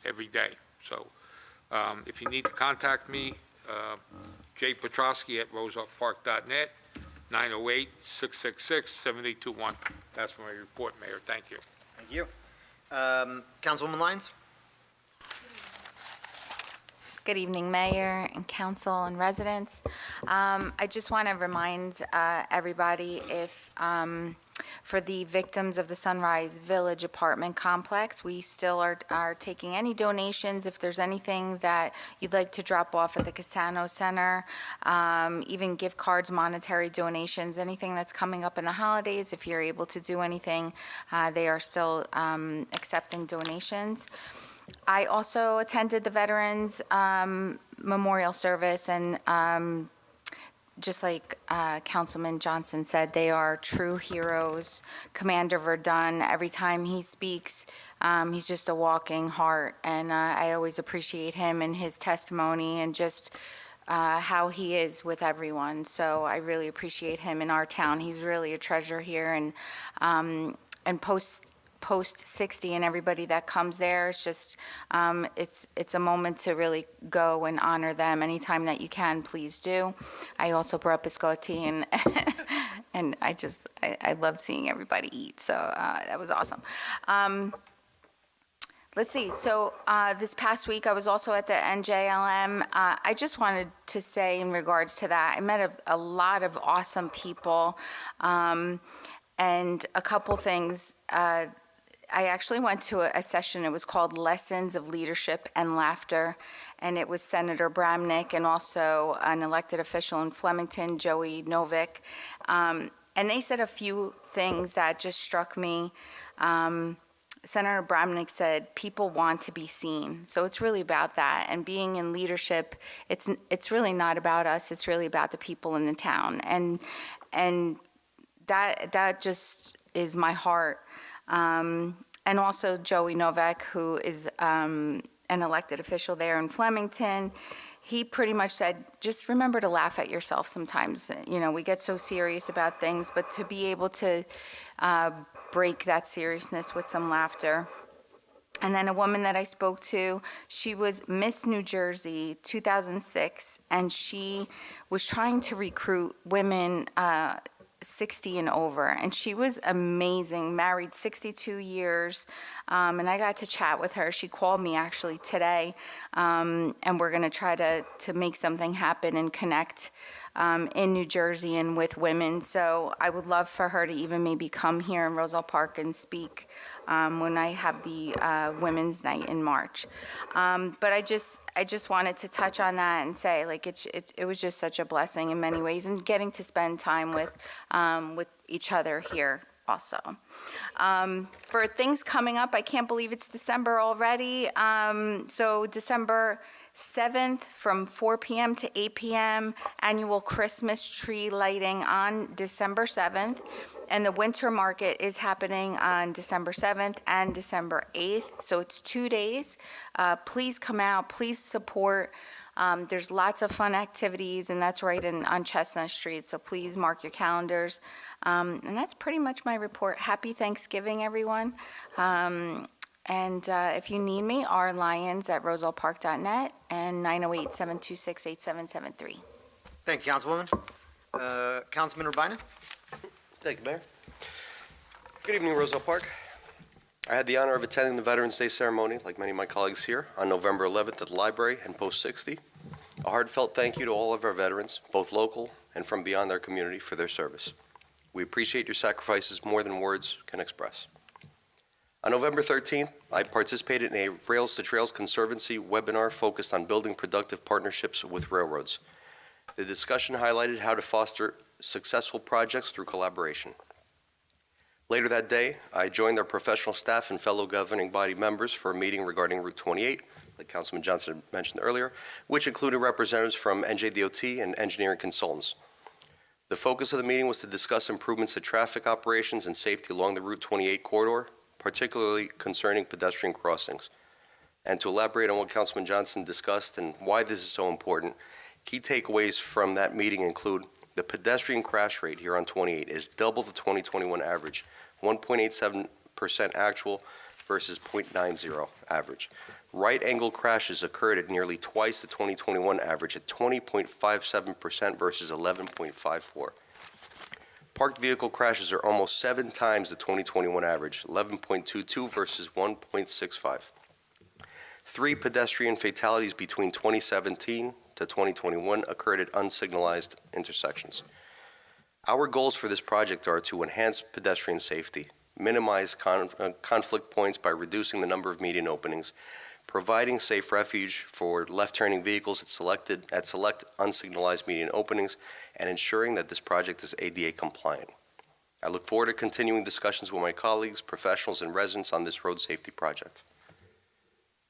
every day. So if you need to contact me, Jay Petrosky at rosellepark.net, 908-666-7821. That's my report, Mayor. Thank you. Thank you. Councilwoman Lyons? Good evening, Mayor and council and residents. I just want to remind everybody if for the victims of the Sunrise Village apartment complex, we still are taking any donations. If there's anything that you'd like to drop off at the Cassano Center, even gift cards, monetary donations, anything that's coming up in the holidays, if you're able to do anything, they are still accepting donations. I also attended the Veterans Memorial Service, and just like Councilman Johnson said, they are true heroes. Commander Verdun, every time he speaks, he's just a walking heart, and I always appreciate him and his testimony and just how he is with everyone. So I really appreciate him in our town. He's really a treasure here, and post 60 and everybody that comes there, it's just it's a moment to really go and honor them. Anytime that you can, please do. I also brought biscotti, and and I love seeing everybody eat, so that was awesome. Let's see, so this past week I was also at the NJLM. I just wanted to say in regards to that, I met a lot of awesome people, and a couple things. I actually went to a session, it was called Lessons of Leadership and Laughter, and it was Senator Bramnick and also an elected official in Flemington, Joey Novick, and they said a few things that just struck me. Senator Bramnick said, people want to be seen, so it's really about that, and being in leadership, it's really not about us, it's really about the people in the town, and that just is my heart. And also Joey Novak, who is an elected official there in Flemington, he pretty much said, just remember to laugh at yourself sometimes. You know, we get so serious about things, but to be able to break that seriousness with some laughter. And then a woman that I spoke to, she was Miss New Jersey 2006, and she was trying to recruit women 60 and over, and she was amazing, married 62 years, and I got to chat with her. She called me actually today, and we're going to try to make something happen and connect in New Jersey and with women. So I would love for her to even maybe come here in Roselle Park and speak when I have the Women's Night in March. But I just wanted to touch on that and say, like, it was just such a blessing in many ways, and getting to spend time with each other here also. For things coming up, I can't believe it's December already. So December 7th from 4 p.m. to 8 p.m., annual Christmas tree lighting on December 7th. And the winter market is happening on December 7th and December 8th. So it's 2 days. Please come out. Please support There's lots of fun activities, and that's right on Chestnut Street, so please mark your calendars. And that's pretty much my report. Happy Thanksgiving, everyone. And if you need me, rlions@rosellepark.net and 908-726-8773. Thank you, Councilwoman. Councilman Urbina? Thank you, Mayor. Good evening, Roselle Park. I had the honor of attending the Veterans Day ceremony, like many of my colleagues here, on November 11th at the library and Post 60. A heartfelt thank you to all of our veterans, both local and from beyond our community, for their service. We appreciate your sacrifices more than words can express. On November 13th, I participated in a Rails to Trails Conservancy webinar focused on building productive partnerships with railroads. The discussion highlighted how to foster successful projects through collaboration. Later that day, I joined our professional staff and fellow governing body members for a meeting regarding Route 28, like Councilman Johnson mentioned earlier, which included representatives from NJDOT and engineering consultants. The focus of the meeting was to discuss improvements to traffic operations and safety along the Route 28 corridor, particularly concerning pedestrian crossings. And to elaborate on what Councilman Johnson discussed and why this is so important, key takeaways from that meeting include the pedestrian crash rate here on 28 is double the 2021 average, 1.87% actual versus 0.90 average. Right-angle crashes occurred at nearly twice the 2021 average at 20.57% versus 11.54%. Parked vehicle crashes are almost 7 times the 2021 average, 11.22 versus 1.65. 3 pedestrian fatalities between 2017 to 2021 occurred at unsignalized intersections. Our goals for this project are to enhance pedestrian safety, minimize conflict points by reducing the number of median openings, providing safe refuge for left-turning vehicles at select unsignalized median openings, and ensuring that this project is ADA compliant. I look forward to continuing discussions with my colleagues, professionals, and residents on this road safety project.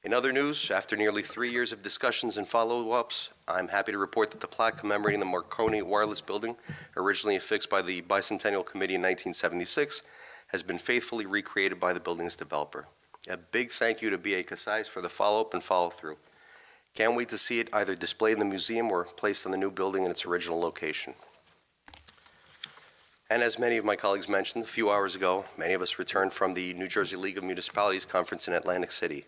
In other news, after nearly 3 years of discussions and follow-ups, I'm happy to report that the plaque commemorating the Marconi Wireless Building, originally affixed by the Bicentennial Committee in 1976, has been faithfully recreated by the building's developer. A big thank you to B.A. Casais for the follow-up and follow-through. Can't wait to see it either displayed in the museum or placed on the new building in its original location. And as many of my colleagues mentioned, a few hours ago, many of us returned from the New Jersey League of Municipalities Conference in Atlantic City.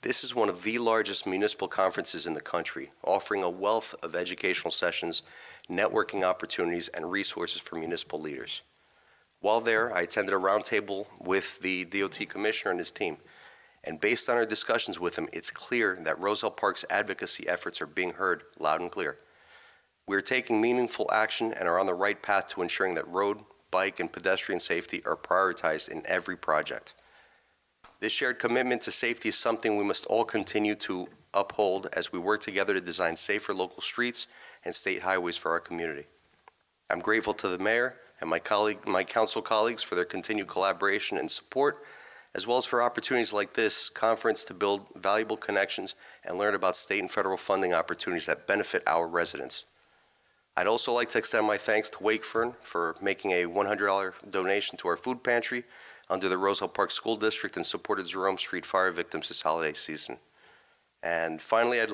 This is one of the largest municipal conferences in the country, offering a wealth of educational sessions, networking opportunities, and resources for municipal leaders. While there, I attended a roundtable with the DOT Commissioner and his team. And based on our discussions with him, it's clear that Roselle Park's advocacy efforts are being heard loud and clear. We are taking meaningful action and are on the right path to ensuring that road, bike, and pedestrian safety are prioritized in every project. This shared commitment to safety is something we must all continue to uphold as we work together to design safer local streets and state highways for our community. I'm grateful to the mayor and my council colleagues for their continued collaboration and support, as well as for opportunities like this conference to build valuable connections and learn about state and federal funding opportunities that benefit our residents. I'd also like to extend my thanks to Wakefern for making a $100 donation to our food pantry under the Roselle Park School District in support of Jerome Street fire victims this holiday season. And finally, I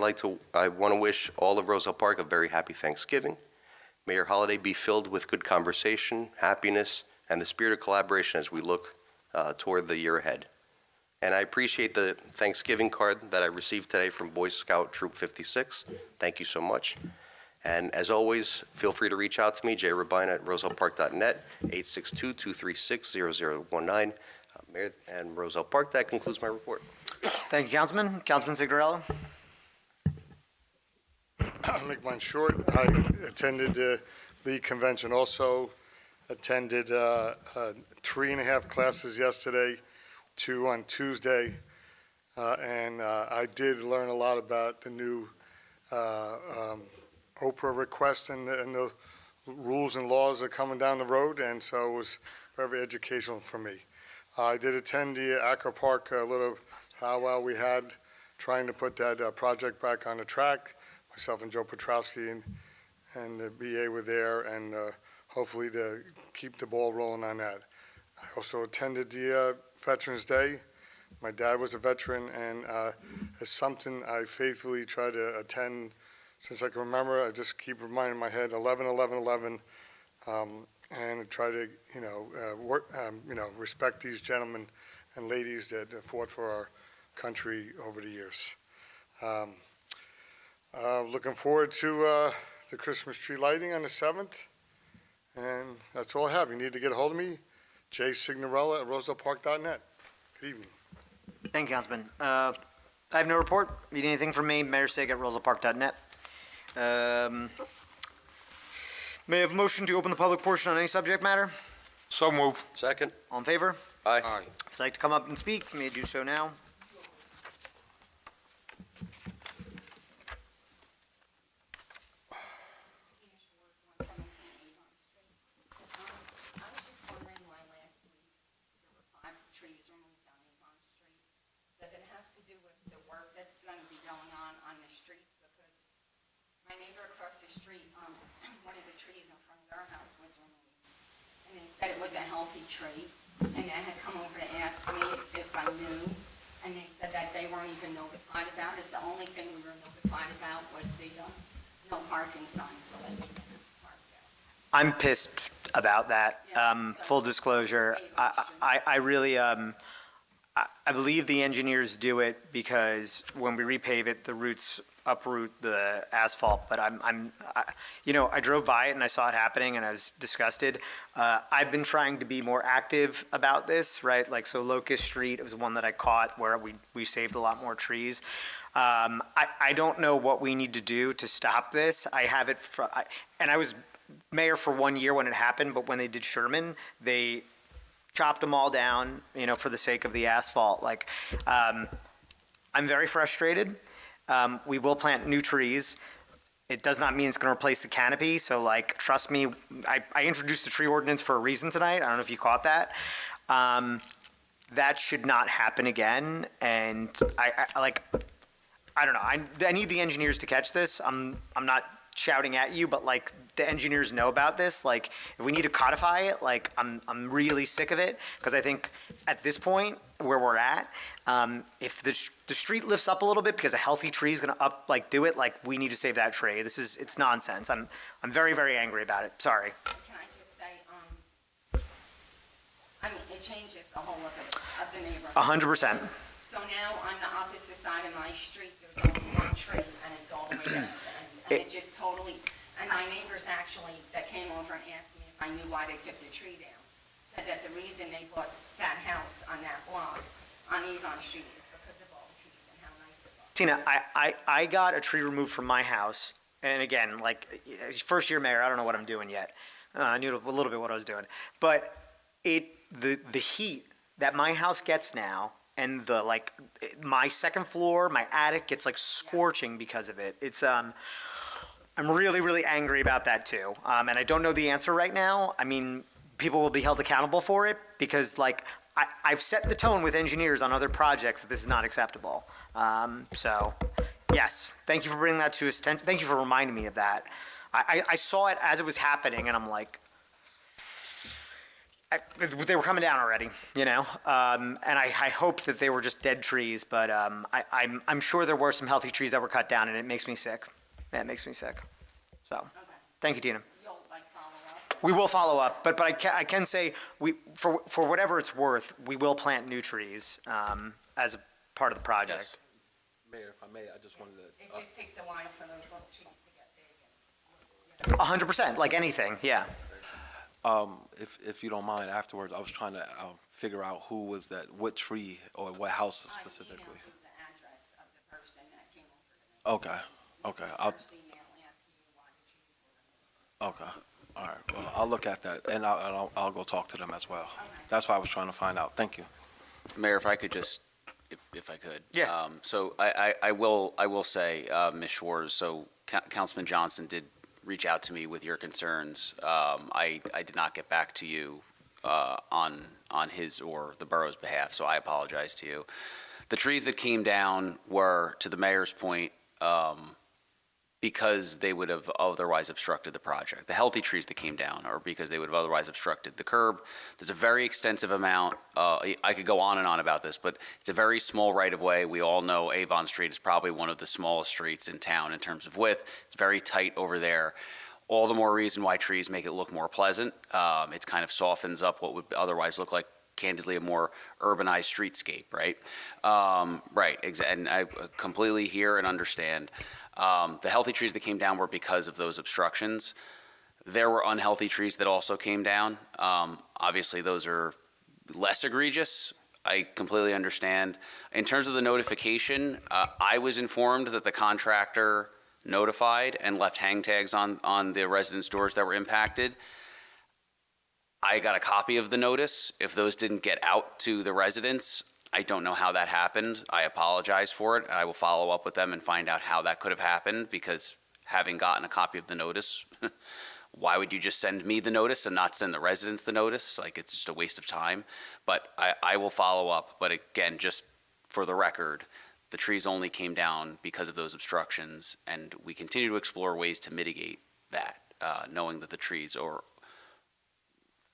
want to wish all of Roselle Park a very happy Thanksgiving. May your holiday be filled with good conversation, happiness, and the spirit of collaboration as we look toward the year ahead. And I appreciate the Thanksgiving card that I received today from Boy Scout Troop 56. Thank you so much. And as always, feel free to reach out to me, jrubina@rosellepark.net, 862-236-0019. Mayor and Roselle Park, that concludes my report. Thank you, Councilman. Councilman Signorello? I'll make mine short. I attended the convention also, attended 3.5 classes yesterday, 2 on Tuesday, and I did learn a lot about the new Oprah request and the rules and laws that are coming down the road, and so it was very educational for me. I did attend the Acker Park little powwow we had trying to put that project back on the track. Myself and Joe Petrowski and the BA were there, and hopefully to keep the ball rolling on that. I also attended the Veterans Day. My dad was a veteran, and it's something I faithfully try to attend since I can remember, I just keep reminding my head 11, 11, 11, and try to, respect these gentlemen and ladies that fought for our country over the years. Looking forward to the Christmas tree lighting on the 7th, and that's all I have. You need to get a hold of me, jsignorella@rosellepark.net. Good evening. Thank you, Councilman. I have no report. Need anything from me, mayorsig@rosellepark.net. May I have a motion to open the public portion on any subject matter? So move. Second? All in favor? Aye. If you'd like to come up and speak, you may do so now. I was just wondering why last week there were 5 trees removed on Avon Street. Does it have to do with the work that's going to be going on the streets? Because my neighbor across the street, one of the trees in front of their house was removed. And they said it was a healthy tree. And they had come over to ask me if I knew. And they said that they weren't even notified about it. The only thing we were notified about was the no parking sign, so that we didn't park there. I'm pissed about that. Full disclosure, I really, I believe the engineers do it because when we repave it, the roots uproot the asphalt, but I drove by it and I saw it happening and I was disgusted. I've been trying to be more active about this, right? Like, so Locust Street, it was one that I caught where we saved a lot more trees. I don't know what we need to do to stop this. I have it, and I was mayor for 1 year when it happened, but when they did Sherman, they chopped them all down, for the sake of the asphalt. Like, I'm very frustrated. We will plant new trees. It does not mean it's going to replace the canopy. So, like, trust me, I introduced the tree ordinance for a reason tonight. I don't know if you caught that. That should not happen again. And I don't know. I need the engineers to catch this. I'm not shouting at you, but like the engineers know about this. Like, if we need to codify it, like I'm really sick of it because I think at this point where we're at, if the street lifts up a little bit because a healthy tree is going to do it, like we need to save that tree. It's nonsense. I'm very, very angry about it. Sorry. Can I just say, it changes the whole of the neighborhood. 100%. So now on the opposite side of my street, there's only one tree and it's all the way down. And it just totally, and my neighbors actually that came over and asked me if I knew why they took the tree down, said that the reason they bought that house on that block on Avon Street is because of all the trees and how nice it was. Tina, I got a tree removed from my house, and again, like, first year mayor, I don't know what I'm doing yet. I knew a little bit what I was doing, but the heat that my house gets now, and my second floor, my attic gets like scorching because of it. It's I'm really, really angry about that too, and I don't know the answer right now. I mean, people will be held accountable for it because I've set the tone with engineers on other projects that this is not acceptable. So, yes, thank you for bringing that to us. Thank you for reminding me of that. I saw it as it was happening, and I'm like, they were coming down already, and I hoped that they were just dead trees, but I'm sure there were some healthy trees that were cut down, and it makes me sick. It makes me sick. So, thank you, Tina. You'll follow up? We will follow up, but I can say for whatever it's worth, we will plant new trees as a part of the project. Yes. Mayor, if I may, I just wanted to. It just takes a while for those little trees to get big. 100%, like anything, yeah. If you don't mind, afterwards, I was trying to figure out who was that, what tree or what house specifically. I emailed you the address of the person that came over to me. Okay. First email asking you why the trees were removed. Okay. All right. Well, I'll look at that, and I'll go talk to them as well. That's why I was trying to find out. Thank you. Mayor, if I could just, if I could. Yeah. So I will say, Ms. Schwartz, so Councilman Johnson did reach out to me with your concerns. I did not get back to you on his or the borough's behalf, so I apologize to you. The trees that came down were, to the mayor's point, because they would have otherwise obstructed the project. The healthy trees that came down are because they would have otherwise obstructed the curb. There's a very extensive amount, I could go on and on about this, but it's a very small right-of-way. We all know Avon Street is probably one of the smallest streets in town in terms of width. It's very tight over there. All the more reason why trees make it look more pleasant. It kind of softens up what would otherwise look like candidly a more urbanized streetscape, right? And I completely hear and understand. The healthy trees that came down were because of those obstructions. There were unhealthy trees that also came down. Obviously, those are less egregious. I completely understand. In terms of the notification, I was informed that the contractor notified and left hang tags on the residents' doors that were impacted. I got a copy of the notice. If those didn't get out to the residents, I don't know how that happened. I apologize for it. I will follow up with them and find out how that could have happened, because having gotten a copy of the notice, why would you just send me the notice and not send the residents the notice? Like, it's just a waste of time. But I will follow up. But again, just for the record, the trees only came down because of those obstructions, and we continue to explore ways to mitigate that, knowing that the trees are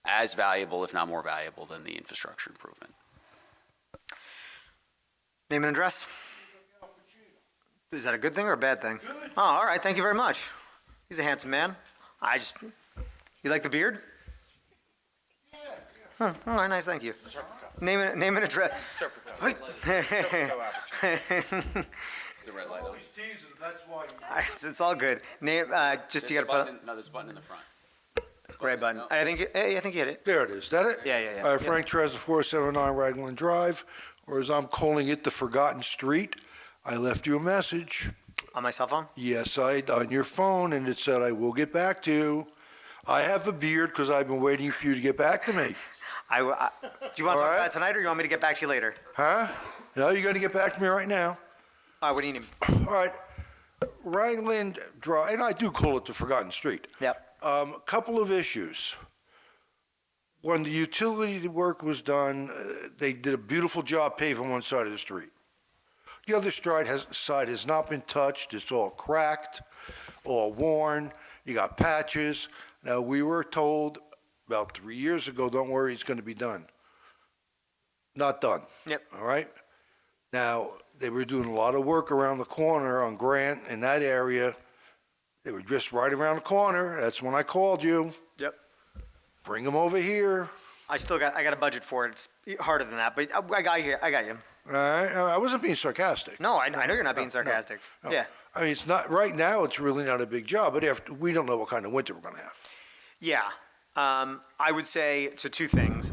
as valuable, if not more valuable, than the infrastructure improvement. Name and address? Is that a good thing or a bad thing? Good. Oh, all right. Thank you very much. He's a handsome man. You like the beard? Yeah. All right, nice. Thank you. Name and address. Is the red light on? It's all good. Name. Just you got to put. No, there's a button in the front. Gray button. No. I think you hit it. There it is. That it? Yeah. Frank Trezor, 479 Raglan Drive, or as I'm calling it, the Forgotten Street. I left you a message. On my cell phone? Yes, on your phone, and it said, I will get back to you. I have a beard because I've been waiting for you to get back to me. Do you want to talk about it tonight, or you want me to get back to you later? Huh? No, you're going to get back to me right now. All right, what do you need? All right. Raglan Drive, and I do call it the Forgotten Street. Yep. A couple of issues. When the utility work was done, they did a beautiful job paving one side of the street. The other side has not been touched. It's all cracked, all worn. You got patches. Now, we were told about 3 years ago, don't worry, it's going to be done. Not done. Yep. All right? Now, they were doing a lot of work around the corner on Grant in that area. They were just right around the corner. That's when I called you. Yep. Bring them over here. I got a budget for it. It's harder than that, but I got you. All right? I wasn't being sarcastic. No, I know you're not being sarcastic. No. Yeah. I mean, it's not, right now, it's really not a big job, but after, we don't know what kind of winter we're going to have. Yeah. I would say, so two things.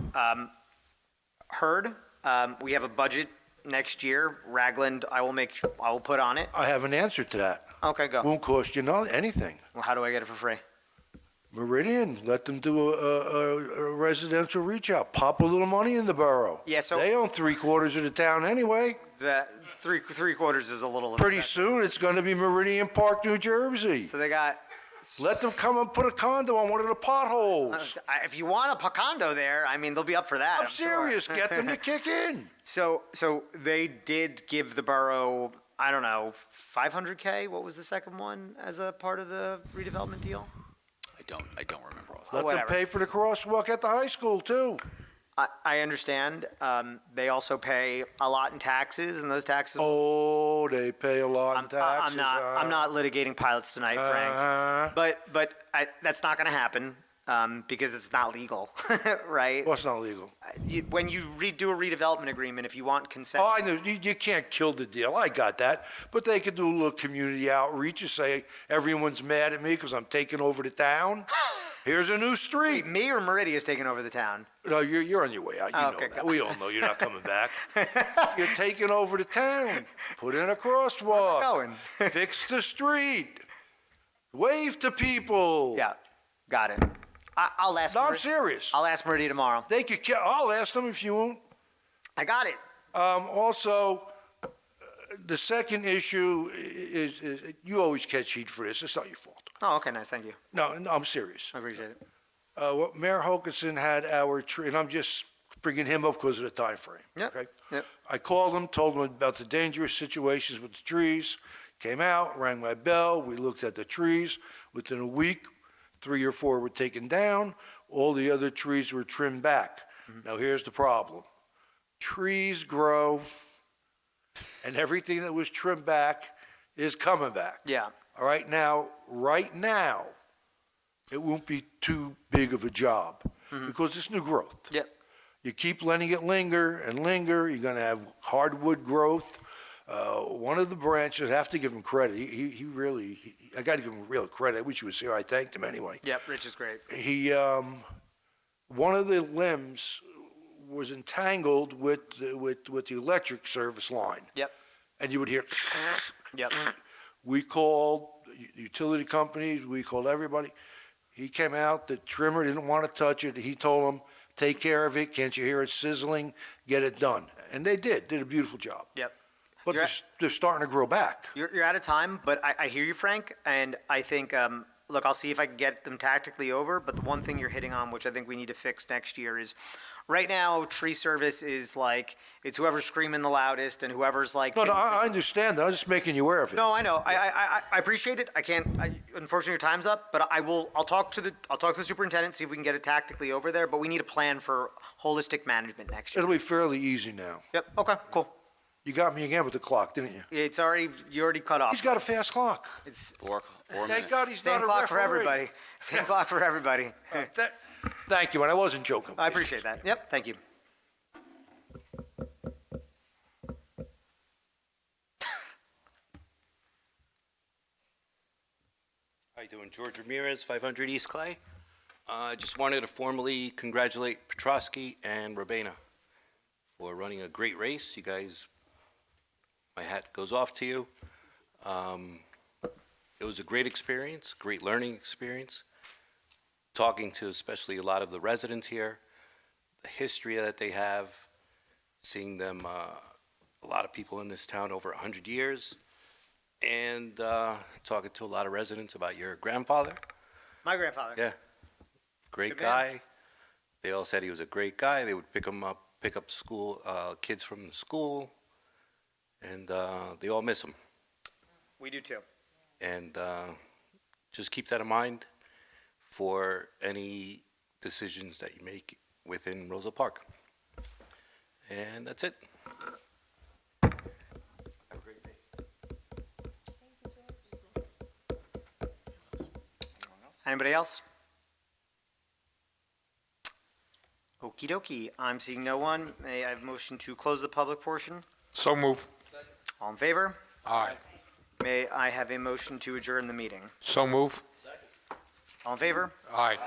We have a budget next year. Ragland, I will put on it. I have an answer to that. Okay, go. Won't cost you anything. Well, how do I get it for free? Meridian, let them do a residential reach out. Pop a little money in the borough. Yeah, so they own 3/4 of the town anyway. That three quarters is a little. Pretty soon, it's going to be Meridian Park, New Jersey. So they got. Let them come and put a condo on one of the potholes. If you want a condo there, I mean, they'll be up for that. I'm serious. Sure. Get them to kick in. So they did give the borough, I don't know, $500K. What was the second one as a part of the redevelopment deal? I don't remember. Let them pay for the crosswalk at the high school too. I understand. They also pay a lot in taxes, and those taxes. Oh, they pay a lot in taxes. I'm not litigating pilots tonight, Frank. But that's not going to happen because it's not legal, right? What's not legal? When you do a redevelopment agreement, if you want consent. Oh, I know. You can't kill the deal. I got that. But they could do a little community outreach and say, everyone's mad at me because I'm taking over the town. Here's a new street. Wait, me or Meridia's taking over the town? No, you're on your way out. You know that. We all know you're not coming back. You're taking over the town. Put in a crosswalk. Going. Fix the street. Wave to people. Yeah, got it. I'll ask. No, I'm serious. I'll ask Meridia tomorrow. They could. I'll ask them if you won't. I got it. Also, the second issue is you always catch heat for this. It's not your fault. Oh, okay, nice. Thank you. No, I'm serious. I appreciate it. What Mayor Hokinson had our tree, and I'm just bringing him up because of the time frame. Yep. Okay. Yep. I called him, told him about the dangerous situations with the trees. Came out, rang my bell, we looked at the trees. Within a week, 3 or 4 were taken down, all the other trees were trimmed back. Now, here's the problem. Trees grow, and everything that was trimmed back is coming back. Yeah. All right now, it won't be too big of a job because it's new growth. Yep. You keep letting it linger and linger, you're gonna have hardwood growth. One of the branches, I have to give him credit, he really, I gotta give him real credit, I wish he was here, I thanked him anyway. Yep, Rich is great. He, one of the limbs was entangled with the electric service line. Yep. And you would hear. Yep. We called utility companies, we called everybody. He came out, the trimmer didn't want to touch it. He told them, take care of it. Can't you hear it sizzling? Get it done. And they did a beautiful job. Yep. But they're starting to grow back. You're out of time, but I hear you, Frank, and I think, look, I'll see if I can get them tactically over, but the one thing you're hitting on, which I think we need to fix next year is, right now, tree service is like, it's whoever's screaming the loudest and whoever's like. No, I understand that. I'm just making you aware of it. No, I know. I appreciate it. Unfortunately, your time's up, but I'll talk to the superintendent, see if we can get it tactically over there, but we need a plan for holistic management next year. It'll be fairly easy now. Yep, okay, cool. You got me again with the clock, didn't you? You already cut off. He's got a fast clock. It's 4 minutes. Thank God he's same not a clock for referee. everybody. Same clock for everybody. Thank you, and I wasn't joking. I appreciate that. Yep, thank you. How you doing? George Ramirez, 500 East Clay. Just wanted to formally congratulate Petrosky and Rabena for running a great race. You guys, my hat goes off to you. It was a great experience, great learning experience. Talking to especially a lot of the residents here, the history that they have, seeing them, a lot of people in this town over 100 years, and talking to a lot of residents about your grandfather. My grandfather. Yeah, great Good man. guy. They all said he was a great guy. They would pick up school kids from the school, and they all miss him. We do too. And just keep that in mind for any decisions that you make within Roselle Park. And that's it. Have a great day. Anybody else? Okie dokie. I'm seeing no one. May I have a motion to close the public portion? So move. All in favor? Aye. May I have a motion to adjourn the meeting? So move. All in favor? Aye.